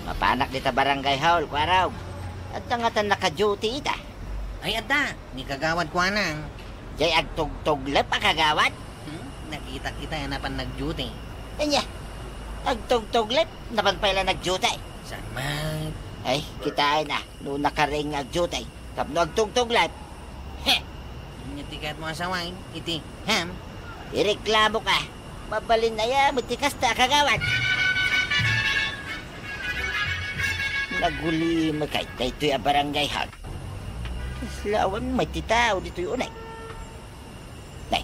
Mapanak dita barangay hall, kwaraw. At tangatan naka-duty ita. Ay, adda, ni kagawad ko anang. Jay agtugtuglep ang kagawad. Nakita-kita yan na pan nag-duty. Kanya, agtugtuglep, napanpayla nag-duty. Saan man? Ay, kitain na, noong nakaring nag-duty. Tapno agtugtuglep. Heh, Yung tikat mo asaway, iti, ham. ireklamo ka. Mabalin na ya, matikas ta kagawad. Naguli makay, dahito yung barangay hall. Lawan may titao dito yung unay. Day.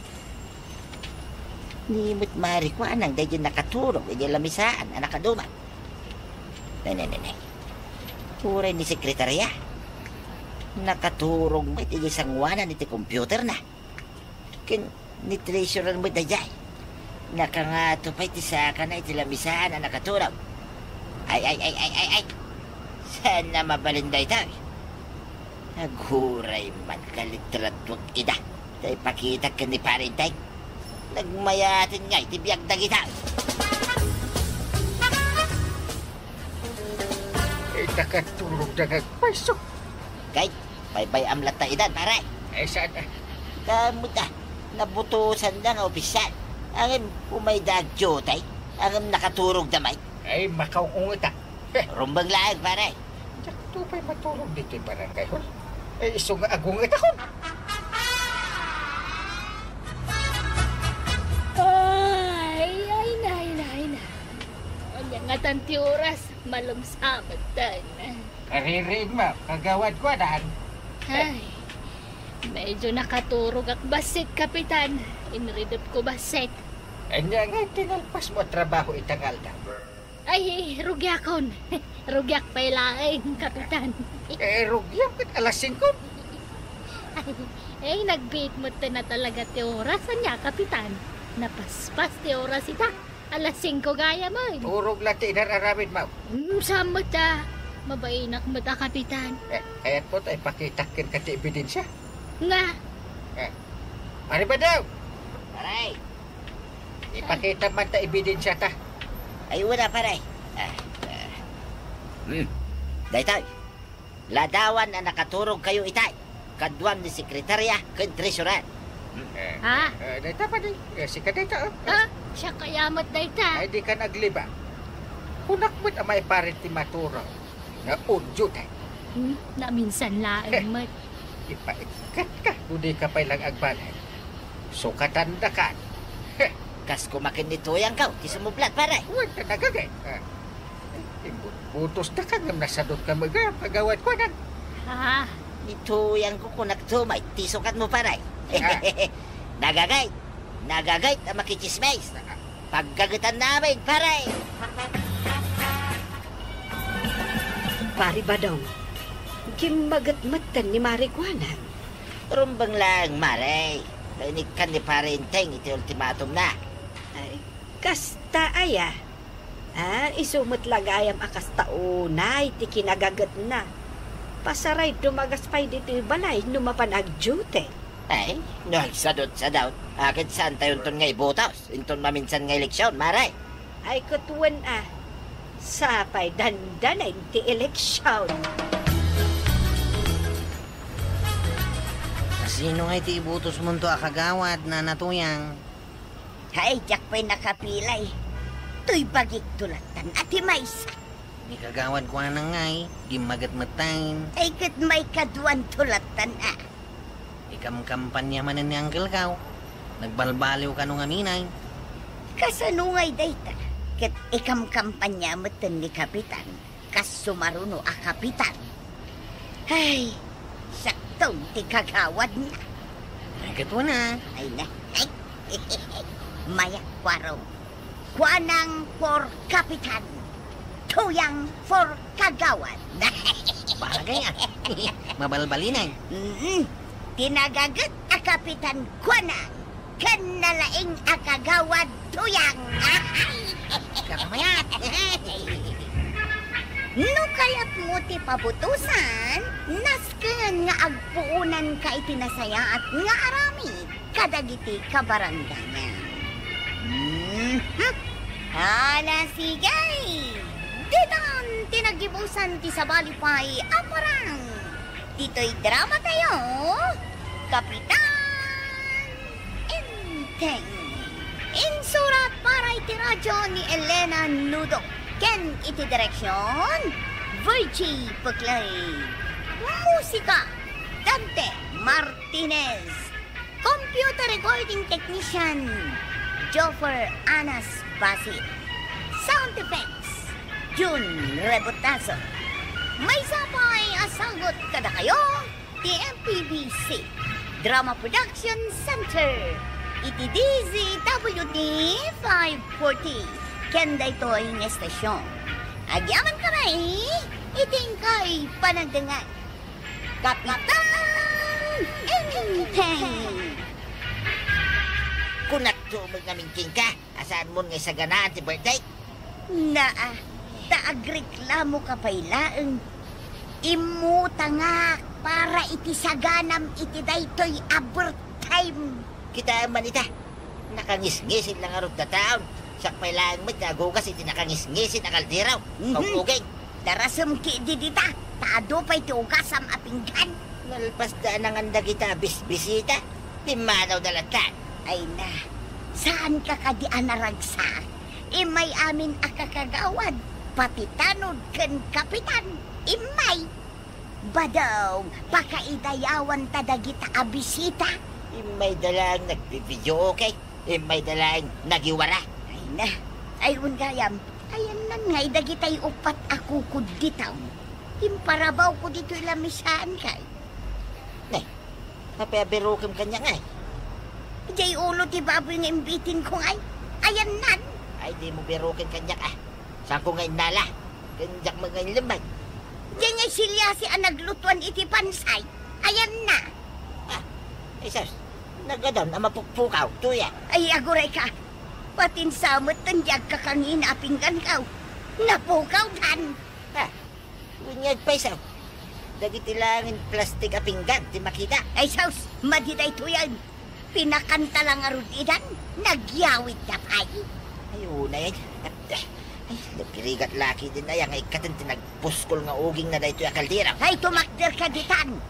Nimot mari ko anang dahil nakaturog, dahil lamisaan, anak kaduman. Nay. Turay ni sekretarya. Nakaturog mo iti sangwanan iti computer na. Kin ni treasurer mo dayay. Nakangato pa iti saka na iti lamisaan na nakaturog. Ay. Sana mabalinday tayo. Naghuray man kalitrat wag ida. Tay pakita ka ni parintay. Nagmayatin nga iti biyag na kita. Nakaturog na nagpasok. Kay, bay amlat na idan, paray. Saan na? Kamot na, nabutusan na nga opisyal. Ang umay dagjotay, ang nakaturog damay. Ay, makaungungit ah. Rumbang laag, paray. Sakto pa'y matulog dito yung barangay hall. Ay, iso nga agungit ako. Ay, na. Anya nga tanti oras, malumsamat na. Karirig mo, kagawad ko daan. Ay, medyo nakaturog ak basit, kapitan. Inridot ko basit. Anya nga tinalpas mo trabaho itangal na. Ay, rugyakon. Rugyak pa'y laing, kapitan. Rugyam kit alas 5. Ay, nag-bait mo na talaga ti oras. Anya, kapitan? Napaspas ti oras ita. Alas 5 gaya mo. Urog lang ti inararamid mo. Samot ta. Mabainak mo ta, kapitan. Ayan po tayo pakitakin ka ti ebidensya. Nga. Ano ba daw? Paray, Ipakita man ta ebidensya ta. ay wala, paray. Daytay, ladawan na nakaturog kayo itay. Kadwam ni sekretarya, kag treasurer. Ha? Dayta pa di. Si kadayta. Ha? Siya kayamat na ita. Ay di ka nagliba. Kunak mo't amay parin ti maturog. Na udyo tayo. Na minsan laing mat. Ipaikat ka. Kuni ka pa'y lang agbanan. So katanda ka. Kas kumakin nito yang kau, ti sumublat, paray. Huwag na nagagay. Butos na ka ngam nasadot ka mga pagawad ko nan. Ha? Nito yang ko kunak tumay, ti sukat mo, paray. Nagagay na makichismays. Paggagitan namin, paray. Pari ba daw? Gimagat-matan ni Marikwanan. Rumbang lang, maray. Kainig ka ni parenteng, iti ultimatum na. Ay, kasta aya. Isumot lagayam akas taunay, ti kinagagat na. Pasaray dumagas pa'y dito balay, numapan agjute. Ay, nagsadot sa daw. Akit saan tayo ton nga ibotas? Inton maminsan nga eleksyon, maray. Ay kutuan sapay dandanay ti eleksyon. Sino nga iti ibutos mo to akagawad na natuyang? Hay, jak pa'y nakapilay. Tuy bagik tulatan at himaysa. Ni kagawad ko anang ngay, gimagat-matayin. Ay kat may kaduan tulatan Ikam kampanya man ni Uncle Kaw. Nagbalbaliw ka nung aminay. Kasanungay dayta. Kat ikam kampanya matan ni kapitan. Kas sumaruno a kapitan. Ay, saktong ti kagawad na. Ay, katwa na. Ay na. Ay, mayak kwaro. Kwanang for kapitan. Tuyang for kagawad. Bagay mabalbalinay. Tinagagat a kapitan Kwanang. Kanalaing a kagawad tuyang. Karamaya. No kaya't mo ti pabutusan, nasken nga agpuunan ka itinasaya at nga arami kadagiti kabarandayan. Hala sigay! Ditan tinagibusan ti sabalipay aparang. Dito'y drama tayo, Kapitan Enteng. Insurat para iti radyo ni Elena Nudo. Ken iti direksyon, Virgie Puclay. Musika, Dante Martinez. Computer recording technician, Joffer Anas Basit. Sound effects, June Rebotazo. May sapay asagot kada kayo, ti MPBC Drama Production Center. Iti DZWD 540. Kenda ito'y ng estasyon. Agyaman kami, iting kay panagdangan. Kapitan Enteng. Kung nagtumag namin ka, asaan mo nga sa ganaan ti birthday? Naa, taagreklamo ka pailaeng. Imuta nga para iti saganam iti daytoy overtime. Kita manita, nakangis-ngisin lang arot na taon. Sakpay lang magkagugas iti nakangis-ngisin ang kaldiraw. Pag-uging. Darasam ki di dita, taado pa'y ti ugasam apinggan. Nalpas daan ang anda kita bisita. Di manaw dalatan. Ay na, saan ka kadi anaragsak? Imay amin akakagawad, pati tanod ken kapitan. Imay, badaw, pakaidayawan tadagita abisita. Imay dalang nagbibidyo okay. Imay dalang nagiwara. Ay na, ayun gayam, ayan na nga idagitay upat ako kuditaw. Imparabaw ko dito ilamisaan kay. Nay, napabirukim kanya nga eh. Jay ulo ti baboy nga imbitin ko ay. Ayan nan. Ay, di mo birukin kanya ka. Saan ko ngayon nala? Kanyak mo ngayon lamay. Jay nga silya si ang naglutuan iti pansay. Ayan na. Ay, sus, nagadam na mapukpukaw, tuya. Ay, aguray ka. Patin samot tandyag ka kangin apinggan ka. Napukaw dan. Unyag pa isaw. Dagiti langin plastik apinggan, di makita. Ay, saus, madiday to yan. Pinakanta lang arudidan, nagyawid na pay. Ayun na yan. Ay, napirigat laki din na yan. Ay, katan tinagpuskol nga uging na dahito yung kaldira. Ay, tumakder ka ditan.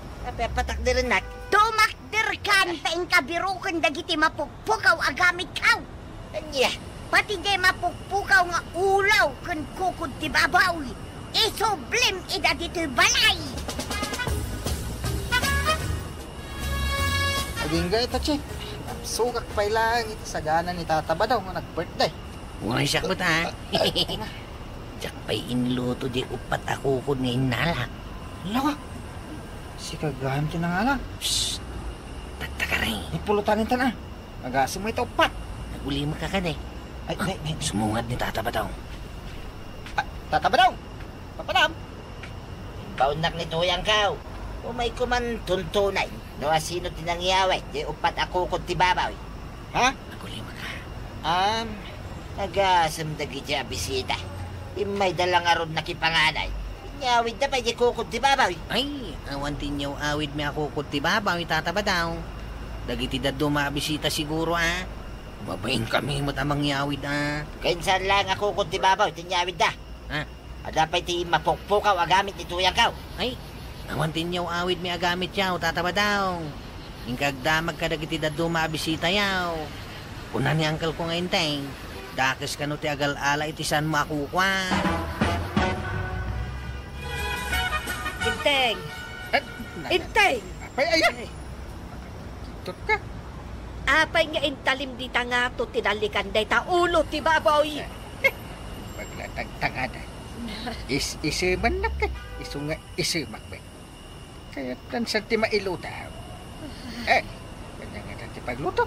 Patak din rin nak. Tumakder ka, taing kabirukan dagiti mapukpukaw agamit kaw. Anya. Pati di mapukpukaw nga ulaw kun kukod ti babaw. Isoblim ida dito'y balay. Aging ito, Che. Sugak pa lang ito sa gana ni Tata ba daw nga nag-birthday. Uray siya ko ta. Diyak pa'y inluto di upat ako ko ni inalak. Lawa. Si kagahan ti na nga lang. Shhh! Tagtaka rin. Ipulutan ito na. Nagasim mo ito upat. Naguli mo ka ka de. Ay, Sumungad ni Tata ba daw? Tata ba daw? Papadam. Paunak ni tuyang kaw. Umay ko man tuntunay. No asino tinangyaway. Di upat ako kung tibabaw. Ha? Naguli mo ka. Nagasam dagi dya bisita. Imay dalang arod na kipanganay. Inyawid na pa di kukod tibabaw. Ay, awan tinyaw awid mi ako kuti babaw, Tata ba daw? Dagiti daddo mabisita siguro Babayin kami mo't amang yawid Kainsan lang ako kung tibabaw. Tinyawid na. Ha? Adapay ti mapukpukaw agamit ni tuyang kaw. Ay, awan tinyaw awid mi agamit yaw, Tata ba daw? Ingkagdamag ka dagiti daddo mabisita yaw. Una ni angkel ko ngayon teng. Dakis ka no ti agal-ala iti san makukwa. Inteng! Inteng! Apay, ayan. Tut ka. Apay nga intalim di nga to tinalikan day ta ulo ti baboy. Paglatagtangada. Isiman na ka. Isunga isimak ba. Kaya tansan ti mailutaw. Kanya nga dati pagluto.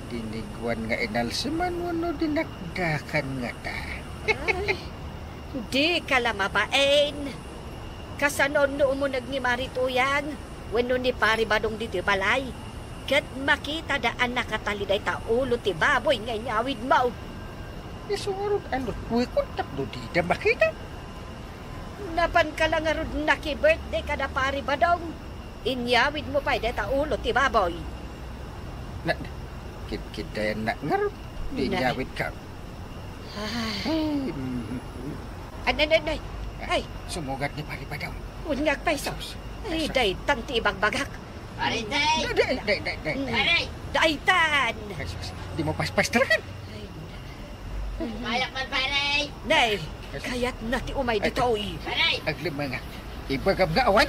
Dinigwan nga inalsiman wano dinagdakan nga ta. Di ka lamabain. Kasanon no mo nagnimarituyang. Wano ni pari badong diti balay. Kat makita daan nakataliday ta ulo ti baboy nga inyawid mo. Isungarod alot. Uy, kontak do di da makita. Napan ka lang nga rod naki-birthday ka na pari ba dong? Inyawid mo pa deta ulo ti baboy. Na, kita yan na nga ron. Di Na. nyawid ka. Ay, anay. Ay, Sumugat ni pari pa daw. unyag pa iso. Ay, day tanti ibagbagak. Parinday! Paray! Daitan! Di mo paspas talaga. Mayak man, paray! Nay, kaya't nati umay dito oy. Paray! Aglimang nga. Ibagab nga awan.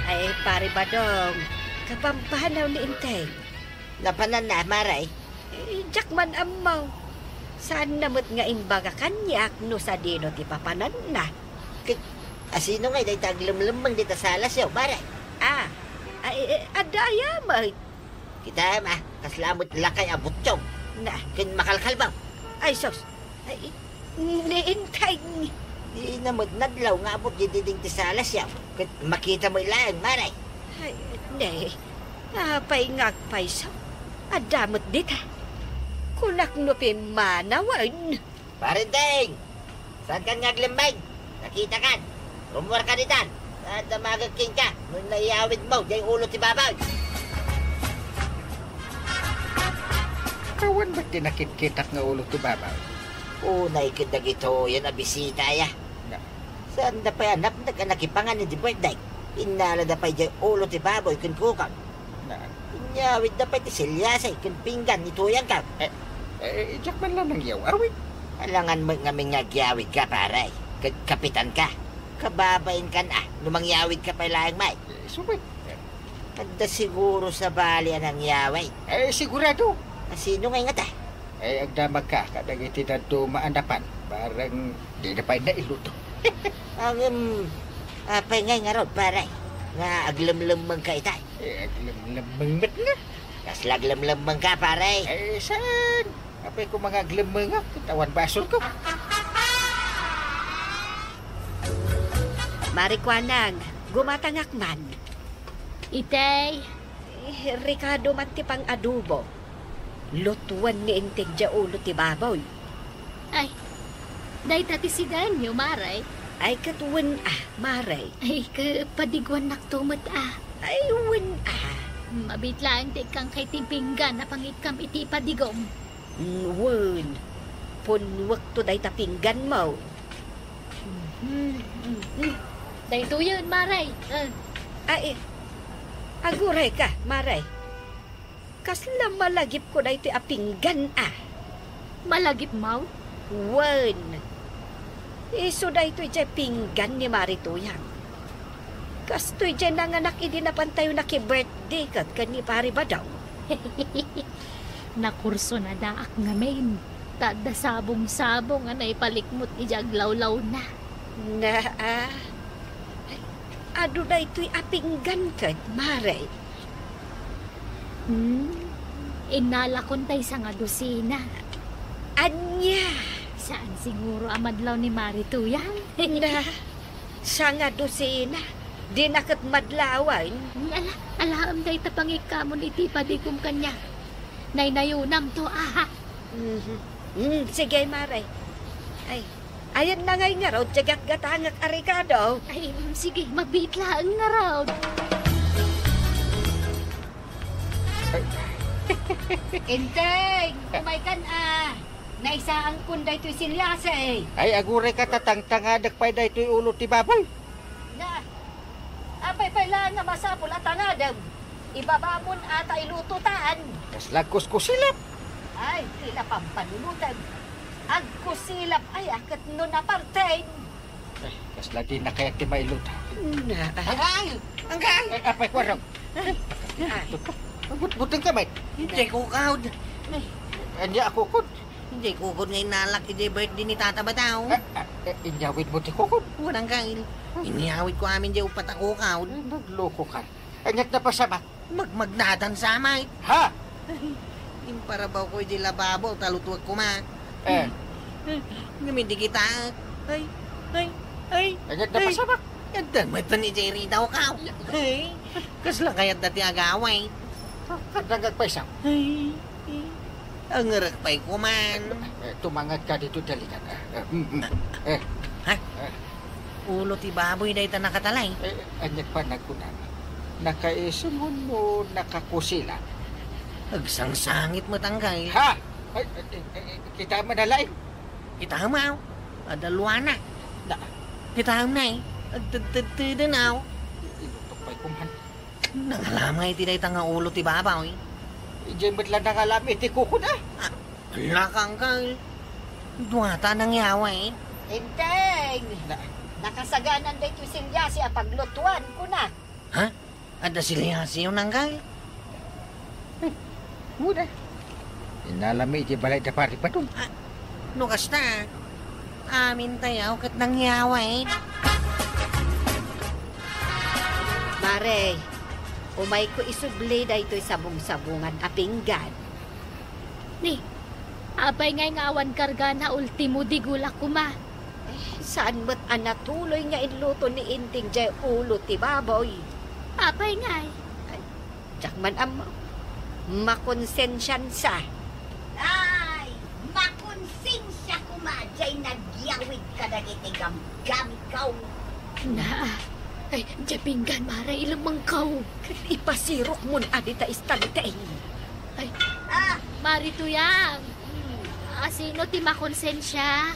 Ay, pari ba dong? Kapampanaw ni Intay. Napanan na, maray. Jak man amaw. Saan namot nga imbaga kanyak no sa dino ti papanan na? Asino nga, day taglamlamang dita salas yaw, maray. Ah, ay, adaya mo. Kita ma, kaslamot lakay abutsyong. Na, Kin makalkalbang. ay sos. Ay, ni Intay. Di namod nadlaw nga abot di diding ti salas yaw. Kin makita mo ilang, maray. Ay, ne. Apay ngagpay so. Adamot dita. Kunak no pimanawan. Parinday! Saan ka ngaglimbay? Nakita kan. Rumor ka ditan. At magagking ka. Nung naiyawid mo, day ulo ti babaw. Kawan ba't tinakit-kitak nga ulo ti babaw? Unay kidag ito, yan na bisita ya. Na. Saan na pa yanap nagkanakipangan ni di birthday? Inala na pa yung ulo ti baboy kun kukang. Na. Inyawid na pa ti silyasay kun pinggan ni tuyang ka. Diyak man lang ng yawawid. Alangan mo nga may nagyawid ka paray. Kapitan ka. Kababain ka na. Numangyawid ka pa ilang may. Subay. Kanda siguro sa bali ang yaway. Sigurado. Sino nga nga ta? Agdamag ka. Kadagiti na tumaanapan. Parang di na pa na iluto. Ang apay nga ron paray. Nga aglamlamang ka itay. Aglamlamang mat nga. Kas laglamlamang ka paray. Saan? Apay ko mga aglamang nga. Tawan basol ko. Marikwanang, gumatangak man. Itay, Ricardo man ti pang adobo. Lutuan ni Intig ja ulo ti baboy. ay, day tati si Danyo, Maray. Ay katuwan maray. Ay, kapadigwan naktumot Ay wan Mabitlaan ti kang kay tipinggan na pangikam iti padigom. Wan. Punwak to day tapinggan mo. Day to yun, Maray. Ay, aguray ka, maray. Kasla malagip ko day ti apinggan Malagip mau? Wan. Iso day to iti pinggan ni Marituyang. Kastoy dyan nanganak idi na pantayo na ki-birthday kat kani pari ba daw? Nakurso na daak nga main. Tada sabong-sabong anay palikmot ijaglawlaw na. Na ado na ito'y apinggan kat, maray. Inalakon tay sa nga dosina. Anya, Saan siguro amadlaw ni Marituyang? na sa nga dosina, di nakat madlawan. Alaam day tapangikamon iti padigom kanya. Naynayunam to Sige, maray. Ay, ayan na ngay nga raw, tiyagat gatangak arikado. Ay, sige, mabitlaan nga raw. Inteng, kumaykan Naisaan kunday to'y silyasa Ay, aguray ka tatang-tangadag pa da ito'y ulo ti baboy. Na, apay lang nga masapul at tangadam. Ibabamon ata ilututan. Kas lagkos ko silap. Ay, tila pampanunutan. Agkusilap ay akat no napartay. Ay, kas lagi na kaya ti mailuta. Na, Hanggang! Ay, apay ko raw. Butang kamay. Hindi ko kaud. Anya ako kun. Hindi ko kung ngayon nalak iti birthday ni Tata Bataw. Inyawid mo ti kukun. Walang kail. Inihawid ko amin di upat ako kaud. Nagloko ka. Anyak na pasama. Magmagdatan sa amay. Ha? Imparabaw ko di lababo, talutuwag ko ma. Ngumindi kita. Ay. Anyak na pasama. Yan damit pa ni Jerry daw kaw. Ay. Kasla kaya't dati agaway. Kadagag pa isang. Ay. Ang ngerekpay ko man. Tumangat ka dito dalikan. Ulo ti baboy day ta nakatalay. Anyag pa nagkunan. Nakaisungon mo nakakusila. Agsangsangit mo tangkay. Ha? Kita manalay. Kita mo. Adalwana. Na, Kita mo na eh. Agtagtagtagtagtanaw. inutok pa'y kumhan. Nangalamay ti day ta nga ulo ti baboy. Diyan ba't lang nangalam, iti kuko na. Lakang kay. Duwata nang yawa eh. Inteng! Na, Nakasaganan day ito silya siya paglutuan ko na. Ha? Ada sila siyo nang kay. muna. Inalami iti balay da pari pa dun. Nukas na. Amin tayo kat nang yawa eh. Mare, umay ko isubli da ito'y sabong-sabungan apinggan. Ni, apay ngay nga awan karga na ultimo di gula kuma. Saan mo't anatuloy nga inluto ni Inting jay ulo ti baboy? Apay ngay. Diyak man am makonsensyan sa. Ay, makonsensya ko jay nagyawid ka dagiti gamgamit ka. Na, ay, japinggan mara ilamang kaw. Ipasirok mo na adita istante. Ay, Ah, Marituyang. Asino ti makonsensya?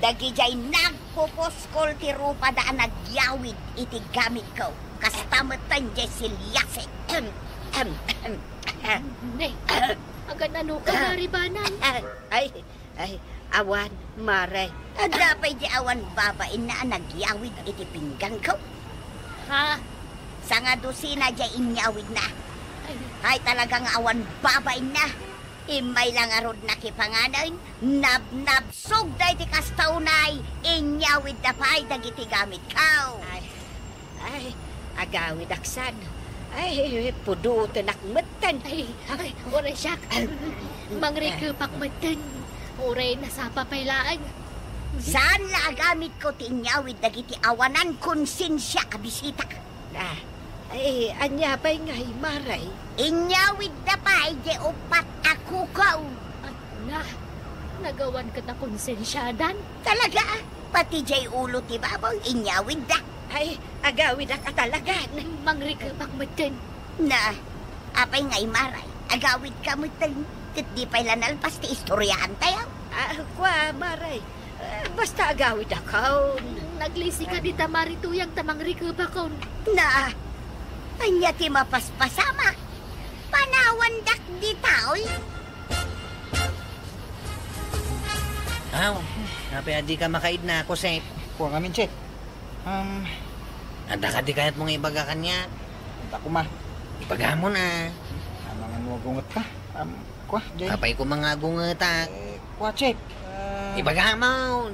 dagi jay nagpupuskol ti rupa daan nagyawid iti gamit ko. Kastamatan jay silyase. Ne, agad ano ka naribanan? Ay, awan, mare. Adapay di awan babain na nagyawid iti pinggan ko. Ha? Sa nga dosina jay inyawid na. Ay, Ay talagang awan babain na. Imay lang arod nakipanganay, nab-nabsog day ti kastaunay, inyawid na pa'y dagiti gamit kao. Ay, agawid aksan. Ay, puduto nakmatan. ay, oray siyak. Mangrikupak matan. Oray nasapa paylaan. Saan la gamit ko ti inyawid dagiti awanan konsensya kabisita? Ay, anya pa'y ngay, maray. Inyawid na pa'y di upat ako kao. Na, nagawan ka na konsensyadan. Talaga, pati jay ulo ti babaw, inyawid na. Ay, agawid ak atalagan. Mangrikupak matan. Na, apay ngay maray, agawid ka mo tayo. Di pa'y lanalpas ti istoryahan tayo. Kwa, maray. Basta agawid akaw. Naglisi ka di Marituyang tamang rikupak Na, anya ti mapaspasama. Panawandak di taoy. Aw, napi adi ka makaid na ako, Sep. Kuha ngamin, Chef. Ada ka di kahit mong ibaga kanya. Ako ma. Ibaga mo na. Mga nuwagungat ka. Kuha, Jay. Kapay ko mga gungetak. Kuha, Chef. Ibaga mo.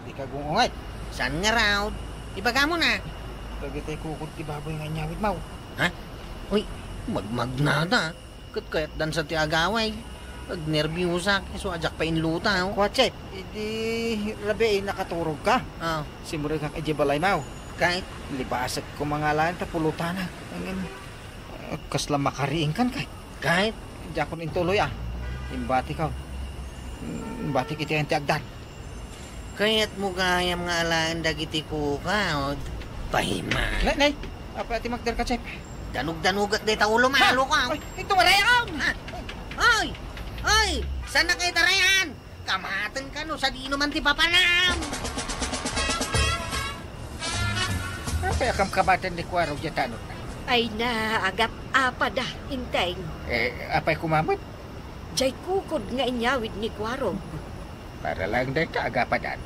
Di ka gungungat. Saan nga raw? Ibaga mo na. Lagi tayo kukot ti baboy nga nyawid mau. Uy, magmagnada. Kat kayat dan sa ti agaway. Pag nervyusa, so ajak pa inluta. Kuha, Chef. Idi, labi nakaturog ka. Oh, Simura kang ijibalay mau. kahit Libasag ko mga lain ta pulutan na. Kasla makariing kan kay. kahit Diyan ko intuloy Imbati ka. Imbati kita yung tiagdan. kaya't mo gayam nga alaan dagiti ko ka. Pahima. Nay. Apa ti magdar ka, Chef? Danog-danugat day taulo mahalo ka. Ay, ito marayaw! Ay! Ay! Saan na kayo tarayan? Kamatan ka no, sa di naman ti papanam. Apa akam kabatan ni Kuwaro jatano na? Ay na, agap apada, Inteng. Apa'y kumamot? Jay kukod nga inyawid ni Kwaro. Para lang day ka agapadan.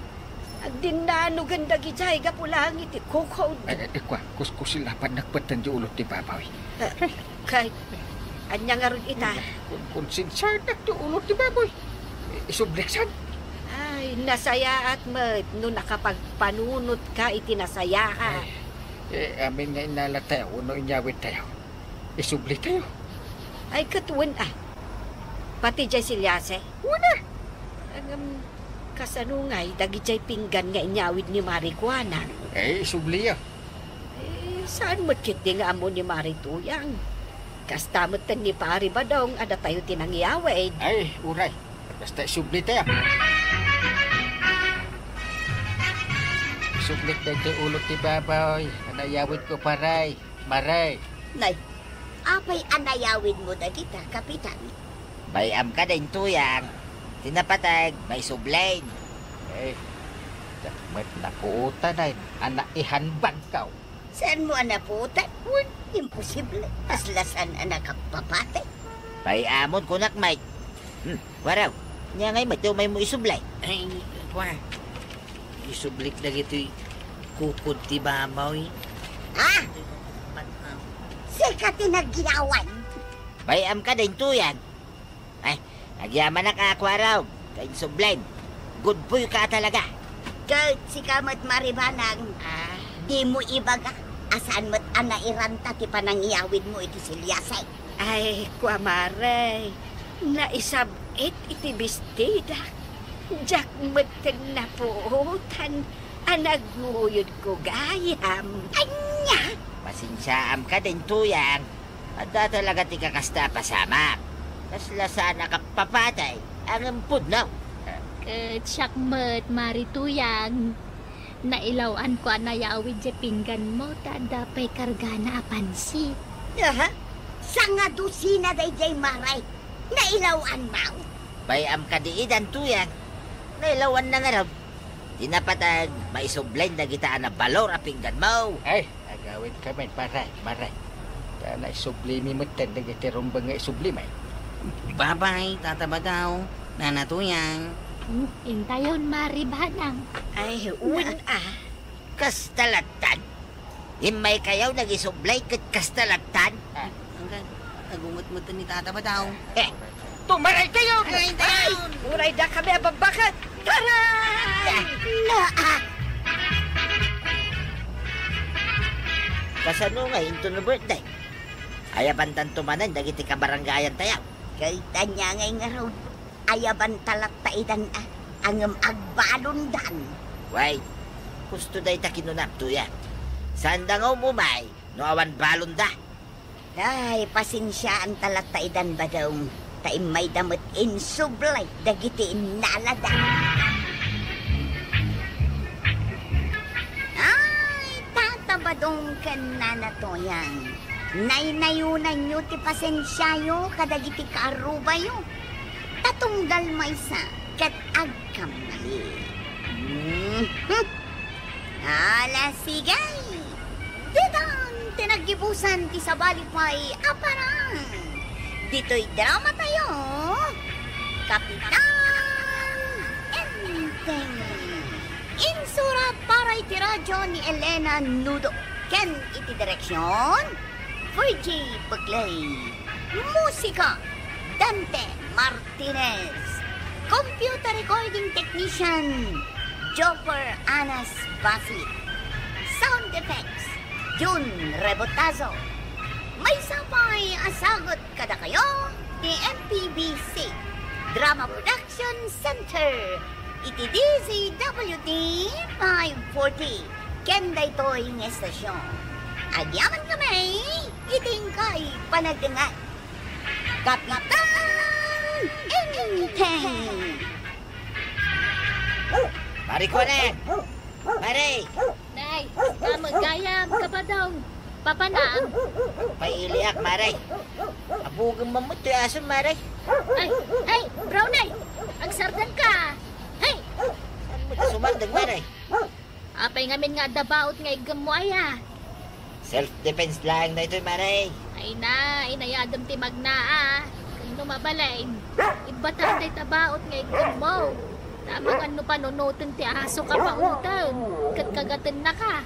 Agdin na ano ganda gijay, gapulang iti kukod. Kwa, kuskusilapan nagpatan di ulot ti babaw. Kay, anya nga ron ita. Kung sinsar na di ulot ti baboy. Isubleksan. Ay, nasaya at mat, no nakapagpanunot ka iti nasaya ka. Amin nga inala tayo, uno inyawid tayo. Isubli tayo. Ay, katuwan Pati jay silyase. Una! Ang kasanungay, dagi jay pinggan nga inyawid ni Marikuana. Isubli Saan mo't kit nga amo ni Marituyang? Kastamot tan ni Pari Badong, ada tayo tinangyawid. Ay, uray. Basta isubli tayo. Naisublit na ito ulot ni baboy. Anayawid ko paray. Maray. Nay, apay anayawin mo na kita, Kapitan. Bayam ka din tuyang. Tinapatag, may sublain. Eh, dakmat na kuutan ay anak ihanbang ka. Saan mo anaputan? Uy, imposible. Aslasan anak kapapate. Bayamon kunak, mate. Waraw, niya ngay may mo isublay. Ay, kwa. Isublik na ito'y kukod ti babaw. Ha? Sika tinagyawan. Bayam ka din tuyang. Ay, nagyaman na ka ako araw. Kain sublain. Good boy ka talaga. Kahit si kamat maribanang, di mo ibaga. Asan mo't anairanta ti panangyawid mo iti silyasay. Ay, kuamare, naisabit iti bestida. Jak matag na puutan, anaguyod ko gayam. Anya! Pasinsaam ka din tuyang. Ada talaga ti kakasta pasamak. Naslasaan na kapapatay. Ang ampud na. Tsakmat, marituyang. Nailawan ko anayawid sa pinggan mo, tadapay kargana apansi. Aha? Sanga dusina day jay maray. Nailawan mo? Bayam ka di idan tuyang. Nailawan na nga raw. Tinapatag, may sublain na gitaan na balor a pinggan mo. Ay, agawid kami paray. Maray. Tanay sublimi mo tan nagitirumbang nga isublimay. Babay, tataba daw. Nanatuyang. Intayon, maribanang. Ay, un Kastalagtan. Himay kayaw nagisublay kat kastalagtan. Hanggang nagungot-ngot ni tataba daw. Tumaray kayo! Ay, daw! uray da kami ababakat. Taray! Kasano nga into na birthday? Ayabantan tumanan, dagiti kabaranggayan tayaw. Kay tanya ngay nga raw. Ayaban talat taidan angam agbalundan. Wait, gusto day ta kinunap tuya. Sanda nga umumay, no awan balon da. Ay, pasensya ang talat taidan ba daw? Taim may damot insublay, dagiti inalada. Ay, tatabadong ka na na to yan. Naynayunan nyo ti pasensya yo, kadagiti kaaruba yo. Tatunggal may sa kat agkamali. Ala sigay! Didan, tinagibusan ti sabalipay aparang. Dito'y drama tayo. Kapitan Enteng. Insura para iti radyo ni Elena Nudo. Ken iti direksyon, Virgie Buglay. Musika, Dante Martinez. Computer recording technician, Joffer Anas Basit. Sound effects, Jun Rebotazo. May sapay asagot kada kayo ni MPBC Drama Production Center. Iti DZWD 540. Kenda ito'y ng estasyon. Agyaman kami, iting kay panagdangan. Kapitan Enteng. Mari ko na! Mari! Nay, magayam ka ba daw? Papanaang. Pailiak, Maray. Abugang mamut yung aso, Maray. Ay, Brownay! Agsardan ka! Hey! Saan mo na sumandag, Maray? Apay ngamin nga dabaot nga igam mo aya. Self-defense lang na ito'y, Maray. Ay na, inayadam ti magnaa. Kano mabalay. Ibatan day tabaot nga igam mo. Tamang ano panunutin ti aso ka pa utan. Kagkagatan na ka.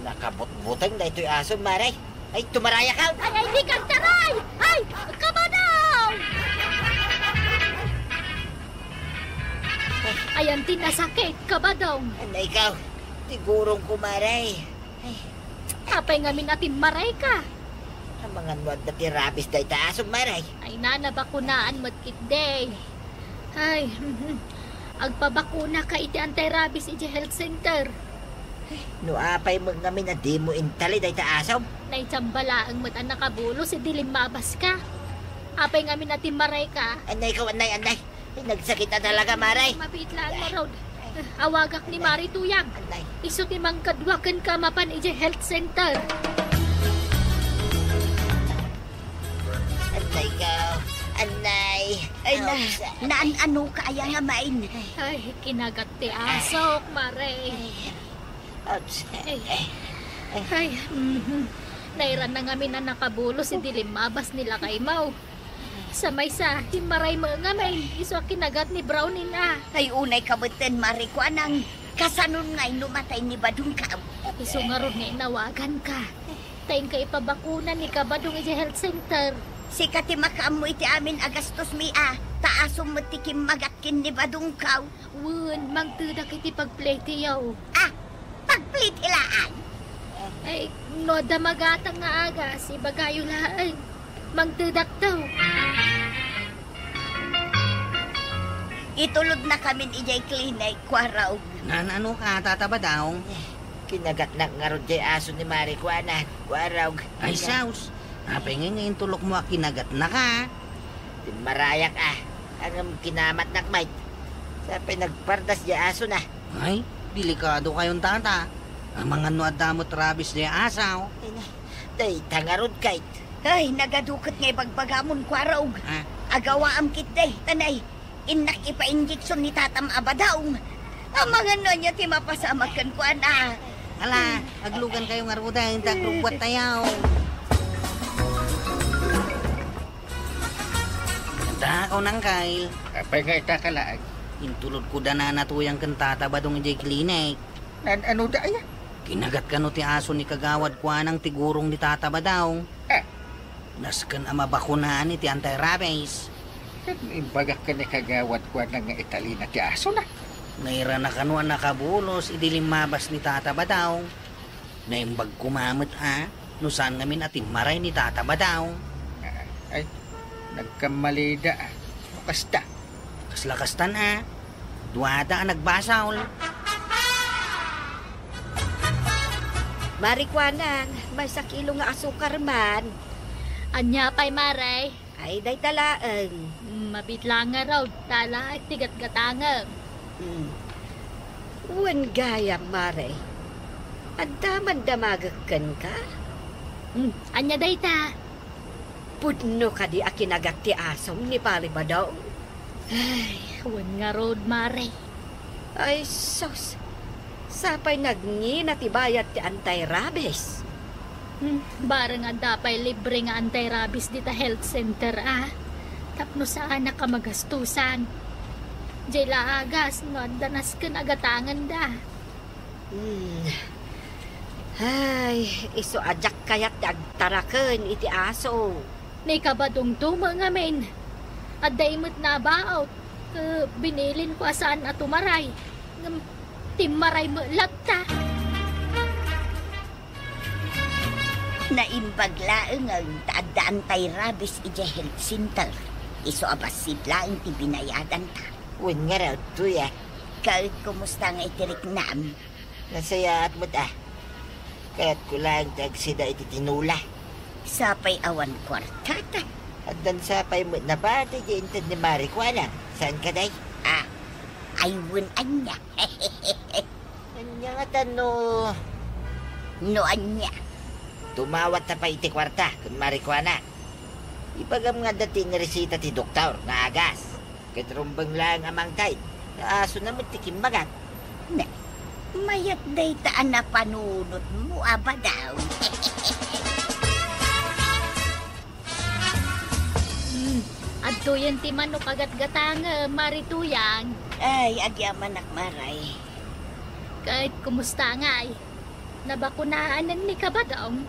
Nakabut-butang na ito'y aso, Maray. Ay, tumaraya ka! Ay, di kang taray! Ay, kabadaw! Ayan, tinasakit, kabadaw. Ano ikaw? Tigurong ko, Maray. Ay, Apay ngamin natin maray ka. ang mga nuwad na tirabis na ita aso, Maray. Ay, nanabakunaan mo't kitday. Ay, agpabakuna ka iti anti-rabies iti health center. No apay mo ngamin na di mo intali na ita aso. Naitsambala ang mata nakabulo si dilim mabas ka. Apay ngamin natin maray ka. Anay ikaw, anay. Ay, nagsakit na talaga, Maray. Mabitlaan mo, Rod. Awagak ni Mari Tuyang. Anday. Iso timang kadwakan ka mapan ije health center. Anday ka. Anday. Ay ano kaya nga main. Ay, kinagat ti asok, Mare. Ay, nairan na ngamin na nakabulo si dilimabas nila kay Mau. Sa may sa, himaray mo nga may iso kinagat ni Brownie na. Ay unay kabuten Mari ko anang kasanon nga'y numatay ni Badong ka. Iso nga ron nga inawagan ka. Tayong ka ipabakuna ni Kabadong ije health center. Si kati makaam mo iti amin agastos mi taasom mo tikim magatkin ni Badong ka. Wun, magtudak iti pagplay yaw. Pagplit hilaan. Ay, no da magatang nga aga, si bagayo laan. Magtudak daw. Itulod na kami ijay klinik, kwaraw. Ano ka, tatabadaw? Kinagat na nga ron jay aso ni Marikuana. Waraw. Ay, saus. Napingin ngayon tulok mo kinagat na ka. Marayak ang kinamat na kmay. Sa pinagpardas jay aso na. Ay, delikado kayong tata. Ang mga nuadamot rabis di asaw. Day, tangarod kay. Ay, nagadukot nga'y bagbagamon, kwaraw. Agawa am kit day, tanay. Inak ipa-injection ni tatam abadaong. Ang mga nonya ti mapasamakan ko Ala, aglugan kayo nga ruday, tagrugwat tayaw. Takaw nang Kyle. Apay nga itakalaag. Intulod ko da na natuyang kantata ba dong ijay klinik. Ano da ya? Kinagat ka no ti aso ni kagawad ko anang tigurong ni tata ba daw. Naskan ama bakunaan ni ti anti-rabies. Imbagak ka ni kagawad ko nga italina ti aso na. Naira na kanuan nakabulos, idilimabas ni tata ba daw. Naimbag kumamit no saan ngamin atin maray ni tata ba daw. Ay, nagkamali da. Makasta. Kaslakastan duwada ang nagbasaw. Marikwanang, may sakilo nga asukar man. Anya pa'y Mare. Ay, day talaan. Mabitlang nga raw, tala ay tigat-gatangang. Uwan gayang, Mare. Adaman damagakan ka? Anya day ta. Pudno ka di akinagat ti asom ni Pali ba daw? Ay, huwan nga road, Mare. Ay, sos. Sapay nagngi na tibayat ti anti-rabies. Barang ang dapay libre nga anti-rabies dita health center Tapno saan na ka magastusan. Jay laagas, no danas ka nagatangan da. Ay, iso ajak kayat agtaraken iti aso. Ni kabadong tuma nga men. At daimot na baot. Binilin ko asaan at tumaray. Timaray mo lagta. Naimbaglaang ang taadaan tay rabis ija health center. Iso abasid laang ti binayadan ta. Uwan nga raw, tuya. Kahit kumusta nga itirik naam. Nasaya at mo't Kaya't ko lang tagsida iti tinula. Sapay awan kwartata. At dan sapay mo na ba iti intad ni Marikuana? Saan ka day? Ayun anya. Anya nga tano. No anya. Tumawat na pa iti kwarta kung Marikuana. Ipagam nga dati ni resita ti doktor nga agas. Kitrumbang lang amang tay. Naaso naman ti kimbagat. Mayat day taan na panunot mo abadaw. Adto yan ti manok agat-gatang Marituyang. Ay, agyaman nakmaray. Kahit kumusta nga ay. Nabakunaanan ni kabadaong.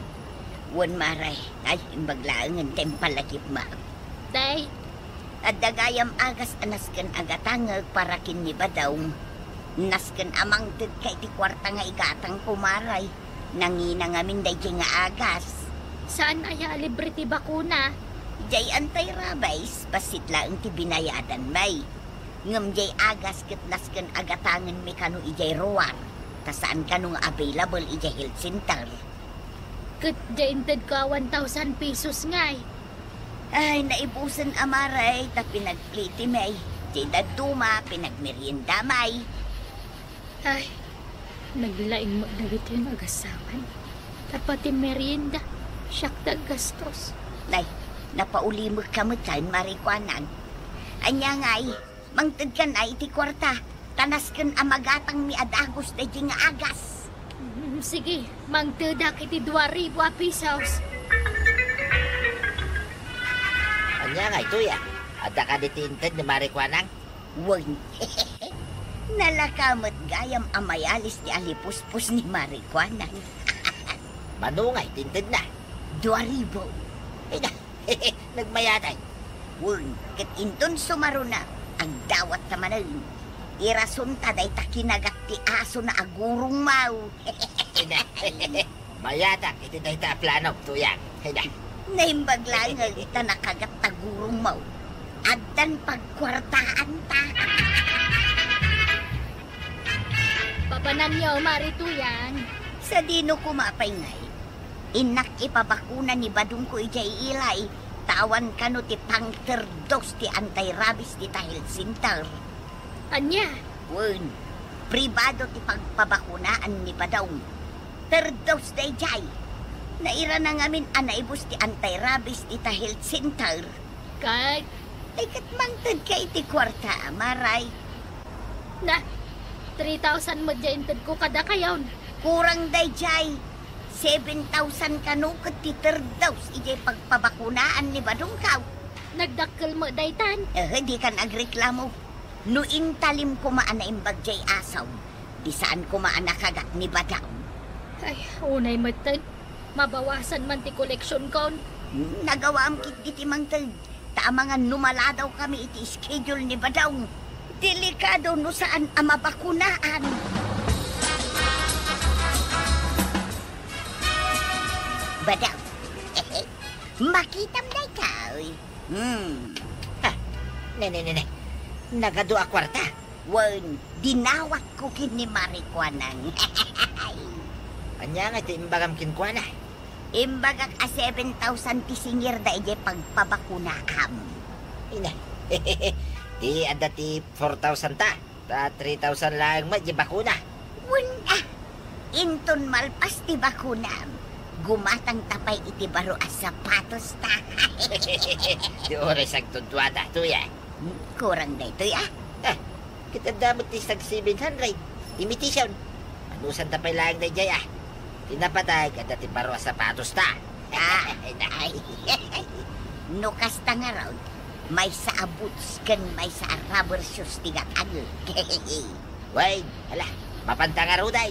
Wan maray. Ay, imbaglaangan tempalakip ma. Day, At dagayam agas anasken agatangag para kin ni badawng. Nasken amang ted kay ti kwarta nga igatang kumaray. Nangina ngamin day nga agas. saan aya libre ti bakuna? Jay anti-rabies, basit lang ti binayadan may. Ngam jay agas ket nasken agatangan mi kanu ijay ruwar. Tasaan kanu nga available ijay health center. Ket jainted ka 1,000 pesos ngay. Ay, naibusan amaray, ta pinagpliti may. Jay daduma, pinagmerienda may. Ay, naglaing mo dagit yung agasawan. Tapos merienda, siyak na gastos. Nay, napauli mo ka mo dyan, marikwanan. Anya nga mangtad ka na iti kwarta. Tanas kan amagatang mi adagos na di nga agas. Sige, mangtadak iti 2,000 pesos. Anya nga ito ya. Ada ka ditinted ni Marikwanang? Wan, nalakamot gayam amayalis ni alipuspos ni marikwanan. Manungay, tinted na. 2,000. Ay na, nagmayatay. Wan, kat inton sumaro na, ang dawat naman ay irasun taday takinagat ti aso na agurong mau. Ay na, mayatak, iti tayo ta plano, tuyang. Ay na. Naimbag lang nga ita nakagat tagurong mau. Addan pagkwartaan ta. Papanan niyo, marituyan. Sa dino kumapay ngay, inak ipabakuna ni badung ko ijay ilay, tawan kano ti pang-terdos ti anti-rabies ti health center. Anya? Wen, pribado ti pagpabakunaan ni badung. Terdos day jay. Naira na ngamin anaibus ti anti-rabies ti health center. Kay, Ay kat mangtad ka iti kwarta, maray. na, 3,000 mo dyan ko kada kayon. Kurang day jay. 7,000 kano kat ti terdos ijay pagpabakunaan ni badung kaw. Nagdakkel mo daytan. Di kan agreklamo. No intalim ko maana imbag jay asaw. Di saan ko maana kagat ni badaw. Ay, unay mo tan. Mabawasan man ti koleksyon kon. Nagawa am kit di timangtag. Taamangan numala daw kami iti schedule ni badaw. Delikado no saan ang mabakunaan. Badaw, makitam na ikaw. Ha, ne. Nagado a kwarta. Wan, dinawat ko kin ni Marikwanang. Anya nga iti imbagam kinkwana. Imbagak a 7,000 tisingir da ije pagpabakunaam. Ina, di ada ti 4,000 ta. Ta 3,000 lang ma, di bakuna. Wan inton malpas ti bakunam. Gumatang tapay iti baro as sapatos ta. Di oras ang tudwada, tuya. Kurang da ito ya. Kita damot ti sag 700. Imitation. Anusan tapay lang na jay Tinapatay kada ti baro as sapatos ta. Ay, no kasta nga raw, may sa abuts kan may sa rubber shoes tigat ano. Wait, hala, mapanta nga ruday.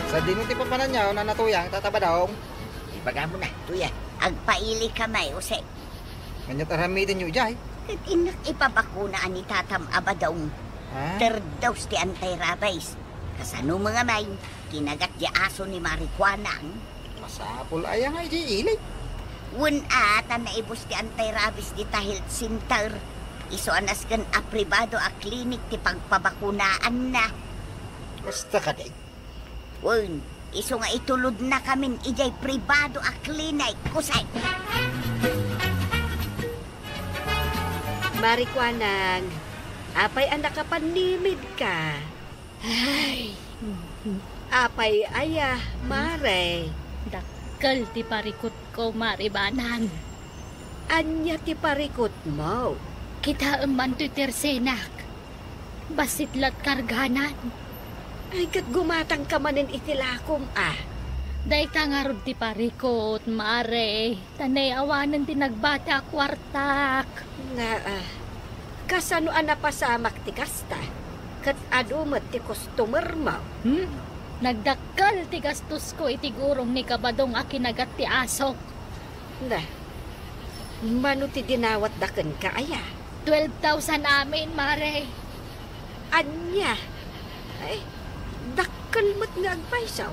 Sa dino ti papanan niya, nanatuyang, tatabadong. Ibaga mo na, tuya. Agpaili ka may use. Kanyat aramitin niyo, Jay. Kat inak ipabakunaan ni tatam abadong. Ha? Terdaws ti anti-rabies. Kasano mga may, kinagat di aso ni Marikwanang. Masapol ayang ay iilay. Wun ata na ibus ti anti-rabies di health center. Iso anas kan a pribado a klinik ti pagpabakunaan na. Basta ka day. Wun, iso nga itulod na kamin ijay pribado a klinik. Kusay. Marikwanang, apay anak ka panimid ka. Ay, Apay aya, mare. dakkel ti parikot ko, maribanan. Anya ti parikot mo. Kita man ti tersenak. Basitlat karganan. Ay kat gumatang ka manin itilakom Day tangarod ti parikot, mare. Tanay awanan ti nagbata kwartak. Nga kasano napasamak ti kasta. Kat adumat ti customer mo. Nagdakkel ti gastos ko iti gurong ni kabadong a kinagat ti asok. Na, mano ti dinawat daken ka aya. 12,000 amin, mare. Anya, ay, dakkel mo't nga agpaisaw.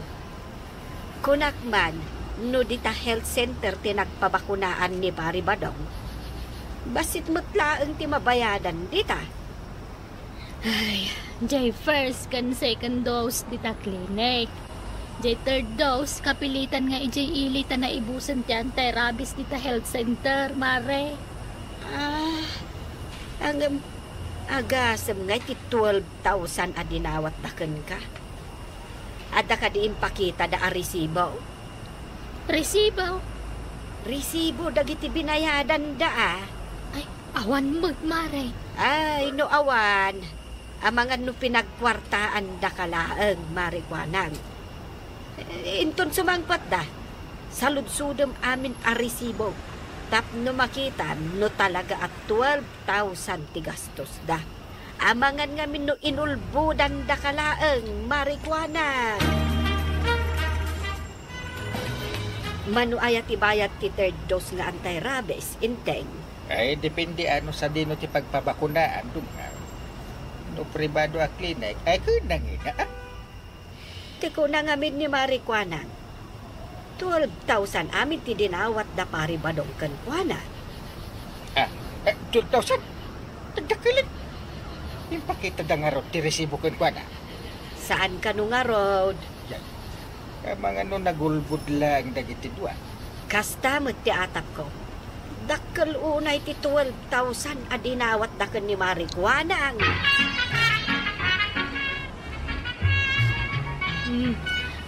Kunak man, no dita health center ti nagpabakunaan ni Bari Badong. Basit mo't laeng ti mabayadan dita. Ay, jay first kan second dose dita clinic. Jay third dose, kapilitan nga ijay ilitan na ibusan ti anti-rabies dita health center, mare. Agasam nga iti 12,000 adinawat daken ka. Ada ka di impakita da a resibo. Resibo? Resibo dagiti binayadan da Ay, awan mo, Mare. Ay, no awan. Amangan no pinagkwartaan da kalaeng marikwanang. Inton sumangpat da. Saludsudem amin a resibo. Tap no makita no talaga at 12,000 tigastos da. Amangan nga min no inulbudan da kalaeng marikwanang. Manu ayat ibayat ti third dose nga anti-rabies, inteng. Ay, depende ano sa dino ti pagpabakunaan dun nga. No pribado a klinik, ay kunang ina. Tiko na ngamin ni marikwanang. 12,000 amin ti dinawat da pari badong kenkwana. 12,000? Tagdakilit. Yung pakita da nga ro, ti resibo kun kwa na. Saan ka nung nga road? Mga no nagulbud lang dagiti dua. Kasta mo ti atap ko. Dakkel unay ti 12,000 adinawat daken ni marikwanang.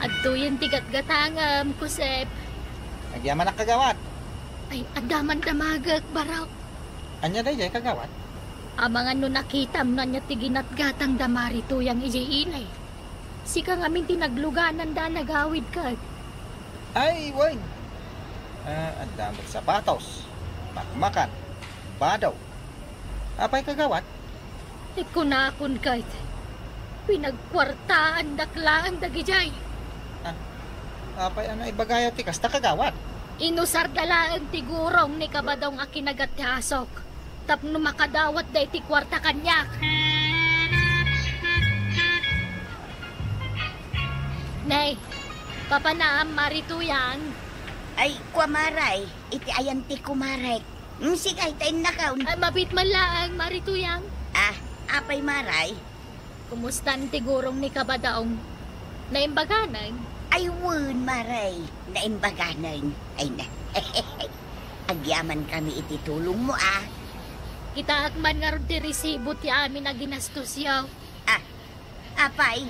Adto yan tigat-gatangam, Kusep. Nagyaman ang kagawat. Ay, adaman damagag, baraw. Anya day kagawat? Amangan no nakitam na niya tiginat-gatang damari tuyang ijiinay. Sika ngamin tinagluganan da nagawid ka. Ay, wag. Ang damot sapatos. Makmakan. Badaw. Apay kagawat? Ikunakon kahit. Pinagkwartaan daklaan dagijay. Apay ano ibagaya ti kasta kagawat? Inusar dalaan ti gurong ni kabadong akinagat ti hasok. Tapno makadawat da iti kwarta kanyak. Nay, papanaam marituyang. Ay, kumaray. Iti ayan ti kumaray. Sigay, tayo nakaw. Ay, mabit man laang marituyang. Apay maray. Kumustan ti gurong ni kabadaong. Naimbaganan. Ay, wun, maray. Naimbaganan. Ay na. Agyaman kami iti tulong mo, Kita akman nga ron ti resibo ti amin na ginastos yaw. Apay,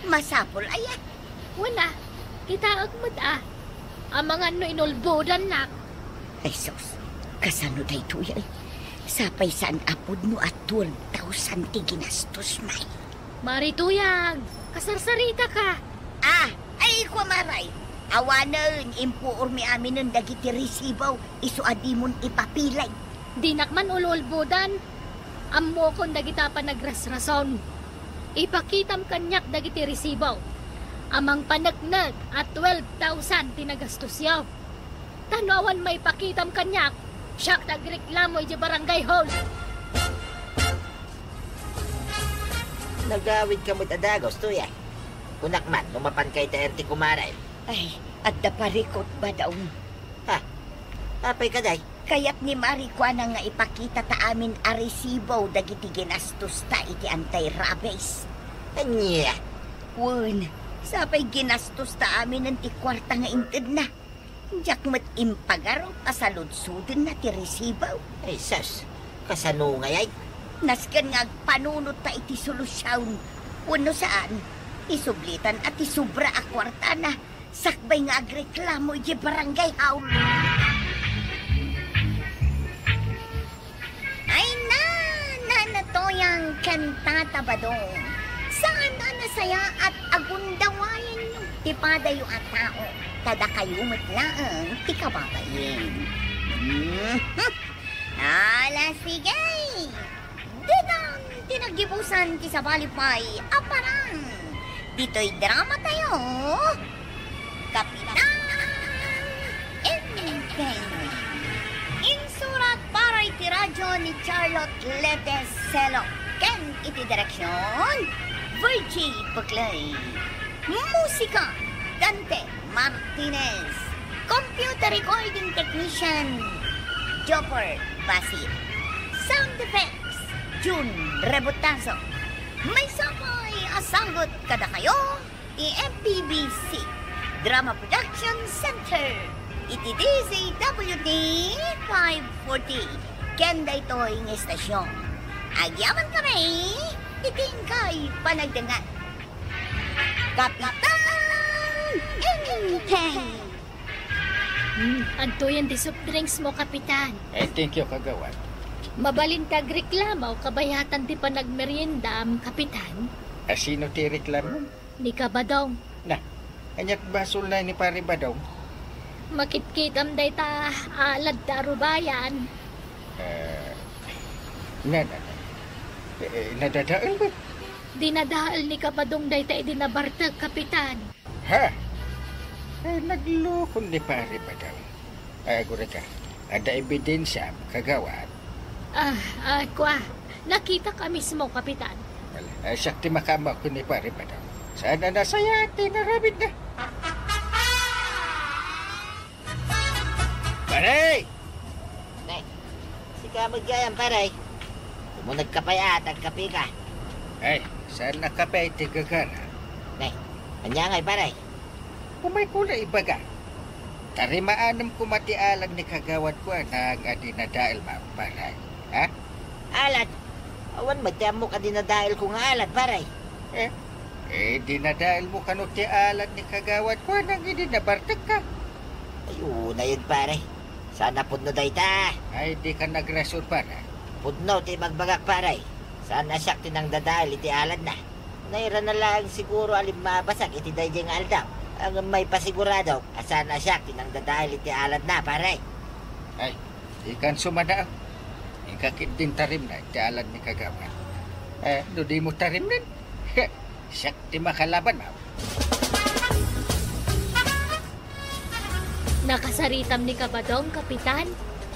masapol ayat. Wala, kita akman Amang ano inulbodan nak. Ay, sus. Kasano day tuyay? Sapay saan apod no at 12,000 ti ginastos, may. Marituyang, kasarsarita ka. Ay, kumaray. Awanan, impuor mi amin ng dagiti resibaw. Isu adimon ipapilay. Dinakman ululbodan. Ammo kon dagita pa nagrasrason. Ipakitam kanyak dagiti resibaw. Amang panagnag at 12,000 tinagastos yaw. Tanawan may pakitam kanyak. Siyak nagreklamo iti barangay hall. Nagawid ka mo't adagos, tuya. Kunak man, lumapan kay tayo ti kumaray. Ay, at daparikot ba daw? Apay ka day. Kaya't ni Marikwana nga ipakita ta amin a resibaw dagiti ginastos ta iti anti-rabies. Anya? Wun, sapay ginastos ta amin ng ti kwarta nga inted na. Diyak mat impagaro pasaludsudin na ti resibaw. Ay, sus. Kasano nga yay? Nasken nga agpanunot ta iti solusyon. Wano saan? Isublitan at isubra a kwarta na. Sakbay nga agreklamo iti barangay haul. Ay na to yung kantata ba doon? Saan na nasaya at agundawayan yung tipada yung at tao? Kada kayo matlaang tikababayin. Ala, sige! Didang tinagibusan ti sa balipay, aparang! Dito'y drama tayo! Kapitan Enteng! Insurat para iti radyo ni Charlotte Letes Celo. Ken iti direksyon, Virgie Buklay. Musika, Dante Martinez. Computer recording technician, Jopper Basit. Sound effects, June Rebutazo. May sabay asagot kada kayo, i-MPBC Drama Production Center. Iti DZWD 540. Kenda ito ang estasyon. Agyaman kami. Itingkay panagdangan. Kapitan Inteng! Anto yan di soft drinks mo, Kapitan. Thank you, kagawad. Mabalin kag reklamo, kabayatan ti panagmerienda, Kapitan. Sino ti reklamo? Ni Kabadong. Na, anyat basol na ni Pare Badong. Makitkitam day ta alad tarubayan. Nadadaal ba? Dinadahal ni Kabadong day ta idinabartag, Kapitan. Ha? Naglukon ni Pare Badong. Gura ka, ada ebidensya, kagawad. Nakita ka mismo, Kapitan. Sakti makama ko ni Pare Badong. Sana nasaya, tinarabid na. Paray! Nay, si Kamagayang paray. Tumunag ka pa yata, kape ka. Ay, saan nakapay tigagana? Nay, anyangay paray. Kumay kula ibaga. Tarimaanam kumatialang ni kagawad ko ang adinadail maparay. Ha? Alat. Awan magtiamok adinadail ko nga alat, paray. Dinadail mo kanuti alat ni kagawad ko nang idinabartag ka. Ayun na yun, paray. Sana pudno day ta. Ay, di ka nagrason para. Pudno ti magbagak, paray. Sana siyak tinang dadail iti alat na. Naira na lang siguro alim mabasag iti day jeng aldaw. Ang may pasigurado, sana siyak tinang dadail iti alat na, paray. Ay, di kan sumadaw. Ikakit din tarim na iti alat ni kagawad. No di mo tarim din. Siyak ti makalaban mo. Nakasaritam ni Kabadong, Kapitan.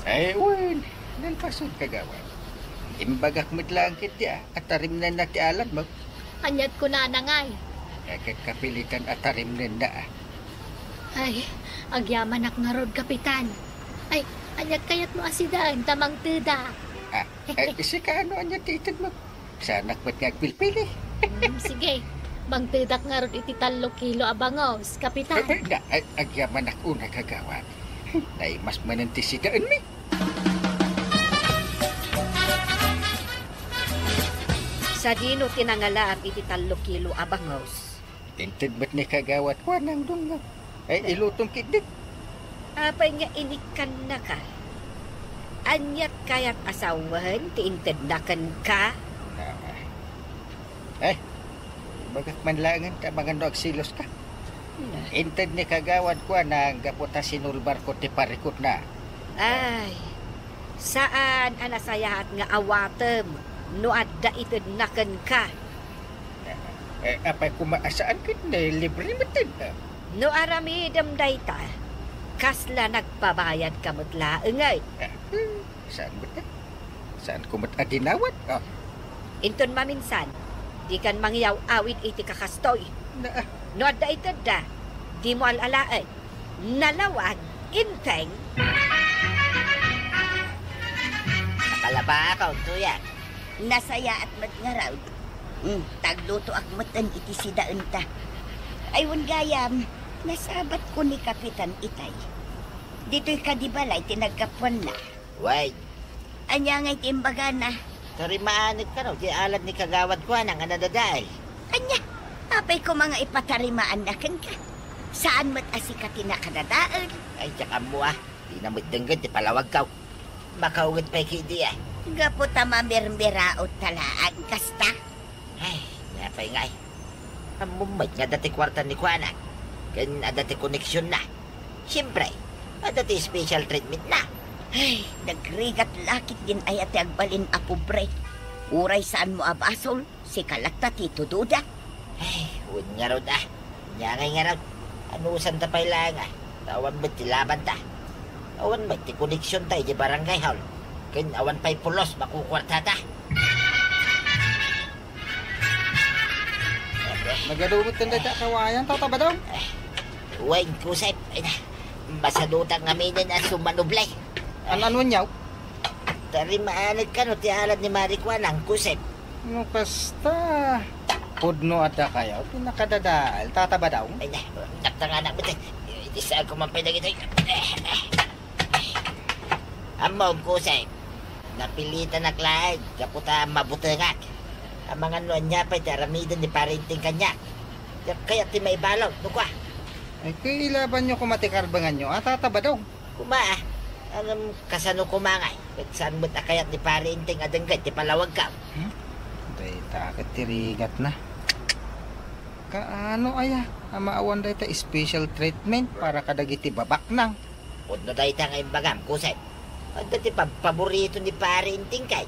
Ay, uwan. Nalpasod kagawad. Imbagak mitlang kiti at tarim na ti alat mo. Anyat ko na nangay. Agad kapilitan at tarim na. Ay, agyaman nga rod, Kapitan. Ay, anyat kayat mo asidaan, tamang tuda. Isi ka ano anyat itid mo. Sanak ba't ngagpilpili? Sige, bang tudak nga rod iti 3 kilo abangos, Kapitan. Agyaman ako na kagawad. Nay mas manantisidaan mi. Sa dino tinangalaat iti 3 kilo abangos. Tintid ba't ni kagawad ko nang dungaw? Ay, ilutong kidik. Apay nga inikan na ka. Anyat kayat asawahan, tiintid na kan ka. Ay, bagak manlangan ta mga nagsilos ka. Intid ni kagawad ko nang gaputa sinulbar ko ti parikot na. Ay, saan anasayahat nga awatem no adda itid na kan ka. Apay kumaasaan kit na libre matin. No aramidam dayta, kasla nagpabayad kamot laengay. Saan ba ta? Saan kumat adinawat? Inton maminsan, di kan mangyaw awit iti kakastoy. No adda itid da, di mo alalaan. Nalawag, inteng. Nakalaba ka, tuyan. Nasaya at matngaraw. Tagluto akmatan iti sidaan ta. Aywan gayam, nasabat ko ni Kapitan Itay. Dito'y kadibalay tinagkapuan na. Wait, Anya nga'y timbaga na. tarimaanit ka no, di alat ni kagawad ko nang anadadail. Anya, apay ko mga ipatarimaan na kan ka. Saan mat asikati na kadadaan? Ay, tsaka mo di na magdanggad, di palawag ka. Makaugat pa ikidi Gapo tamamirmiraot talaan kasta. Ay, napay ngay. Ang mumay nga dati kwarta ni Kuana. Kan dati koneksyon na. Siyempre, dati special treatment na. Ay, nagrigat lakit din ay ati agbalin a pobre. Uray saan mo abasol, si kalakta tito duda. Ay, huwag nga raw Nyangay nga raw. Anusan ta pa'y lang Awan ba't tilaban ta? Awan ba't ti koneksyon tayo di barangay hall? Kan awan pa'y pulos makukwarta ta. Nagadumot ka na kawayan, Tata Badong. Huwag kusay. Masadutang aminin at sumanublay. Ano nyaw? Tarimaanit ka no, ti alat ni Marikwan ang kusip. No, basta. Pudno at kayo, pinakadadaal, Tata Badong. Ay na, takta nga na, buti. Itisaan ko man pinagito. Amaw kusay. napilitan na klaid, kaputa mabutengak. Ang mga nuan niya pa'y taramidan ni parinting kanya. Kaya ti may balaw, nukwa. Ay, kailaban nyo kumatikar-bangan nyo, tataba daw. Kumaa, alam kasano kumangay. At saan mo't akayat ni parinting adanggay, ti palawag ka. Day, takot tirigat na. Kaano aya, amaawan day ta special treatment para kadagiti babak nang. Udno day ta ngayon bagam, kusay. Ang dati paborito ni parinting kay.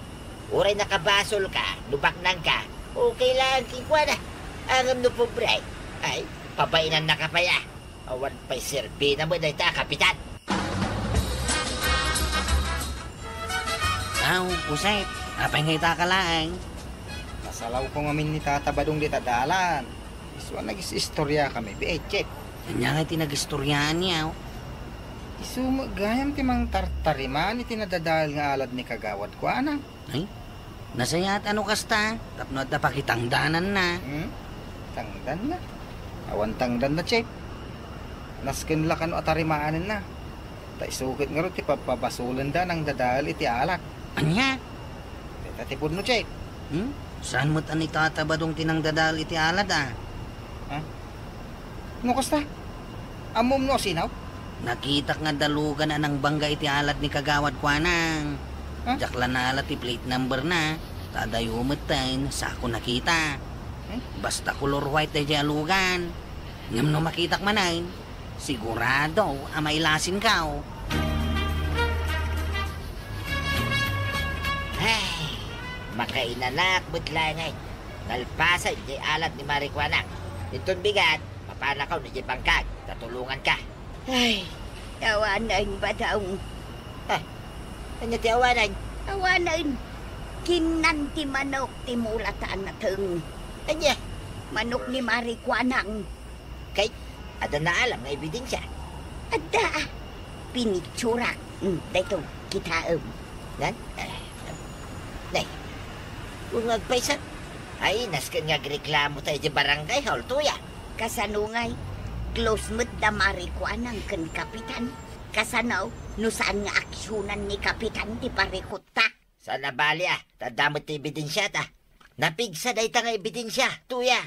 Uray nakabasol ka, lubak nang ka, okay lang kikwa na. Angam no po, Bray. Ay, pabainan na ka pa ya. Awan pa'y serbi na mo day ta, kapitan. Usay, apay ngay takalaang. Nasalaw ko ngamin ni tatabadong di tadalan. Iswa nag-istorya kami, check. Kanya ngay tinag-istoryaan niya. Isu gayam ti mang tartariman iti nadadal nga alad ni kagawad ko anang. Ay, nasayat ano kasta? Tapno at napakitangdanan na. Tangdan na. Awan tangdan na, check. Naskin lakan o atarimaanin na. Ta isukit nga ro ti papabasulan da ng dadal iti alak. Anya? Tatipod no, check. Saan mo't ani tatabadong tinangdadal iti alad No kasta? Amom no sinaw? Nakita nga dalugan na ng bangga iti alad ni kagawad ko anang. Jakla na alat ti plate number na. Tadayo umatain, sa ako nakita. Basta color white ay alugan. Ngam no makitak manay, sigurado amailasin ka. Ay, makainanak butlangay. Nalpasay di alat ni Marikwanang. Itong bigat, mapanakaw ni Jibangkag. Tatulungan ka. Ay, awanan ba daw? Ano ti awanan? Awanan. Kinanti manok ti mulataan na teng. Anya? Manok ni Marikwanang. Kay, ada na alam nga ebidensya. Ada. Pinitsura. Dito, kita Nan? Nay, kung nagpaysa, ay, naskan nga reklamo tayo di barangay hall, tuya. Kasanungay, close mo't da Marikwanang kan kapitan. Kasanaw, no saan nga aksyonan ni kapitan di parikot ta. Sa nabali tadamot ti ebidensya ta. Napigsa day ta nga ebidensya, tuya.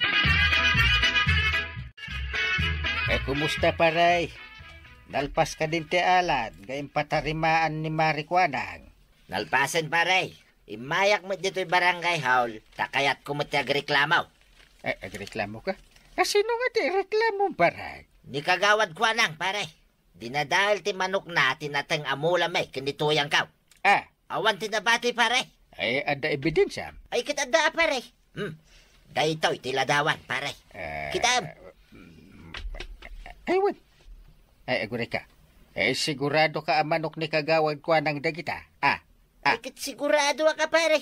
Kumusta paray? Nalpas ka din ti alad, gayong patarimaan ni Marikwanang. Nalpasan paray. Imayak mo dito'y barangay hall, takayat ko mo ti agreklamaw. Agreklamo ka? Sino nga ti reklamo paray? Ni kagawad ko anang, paray. Dinadahil ti manok na tinatang amula may kinituyang kaw. Awan tinabati, paray. Ay, ada ebidensya? Ay, kitanda, paray. Dahito'y tiladawan, paray. Kita. Aywan. Ay, agure ka. Sigurado ka ang manok ni kagawad ko anang dagita. Ay, sigurado ka, pare.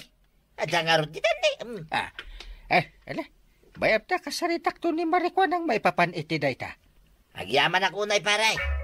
Ada nga ron ditan Ala. Bayab ta kasaritak to ni Marikwanang may papaniti day ta. Agyaman ako unay, pare.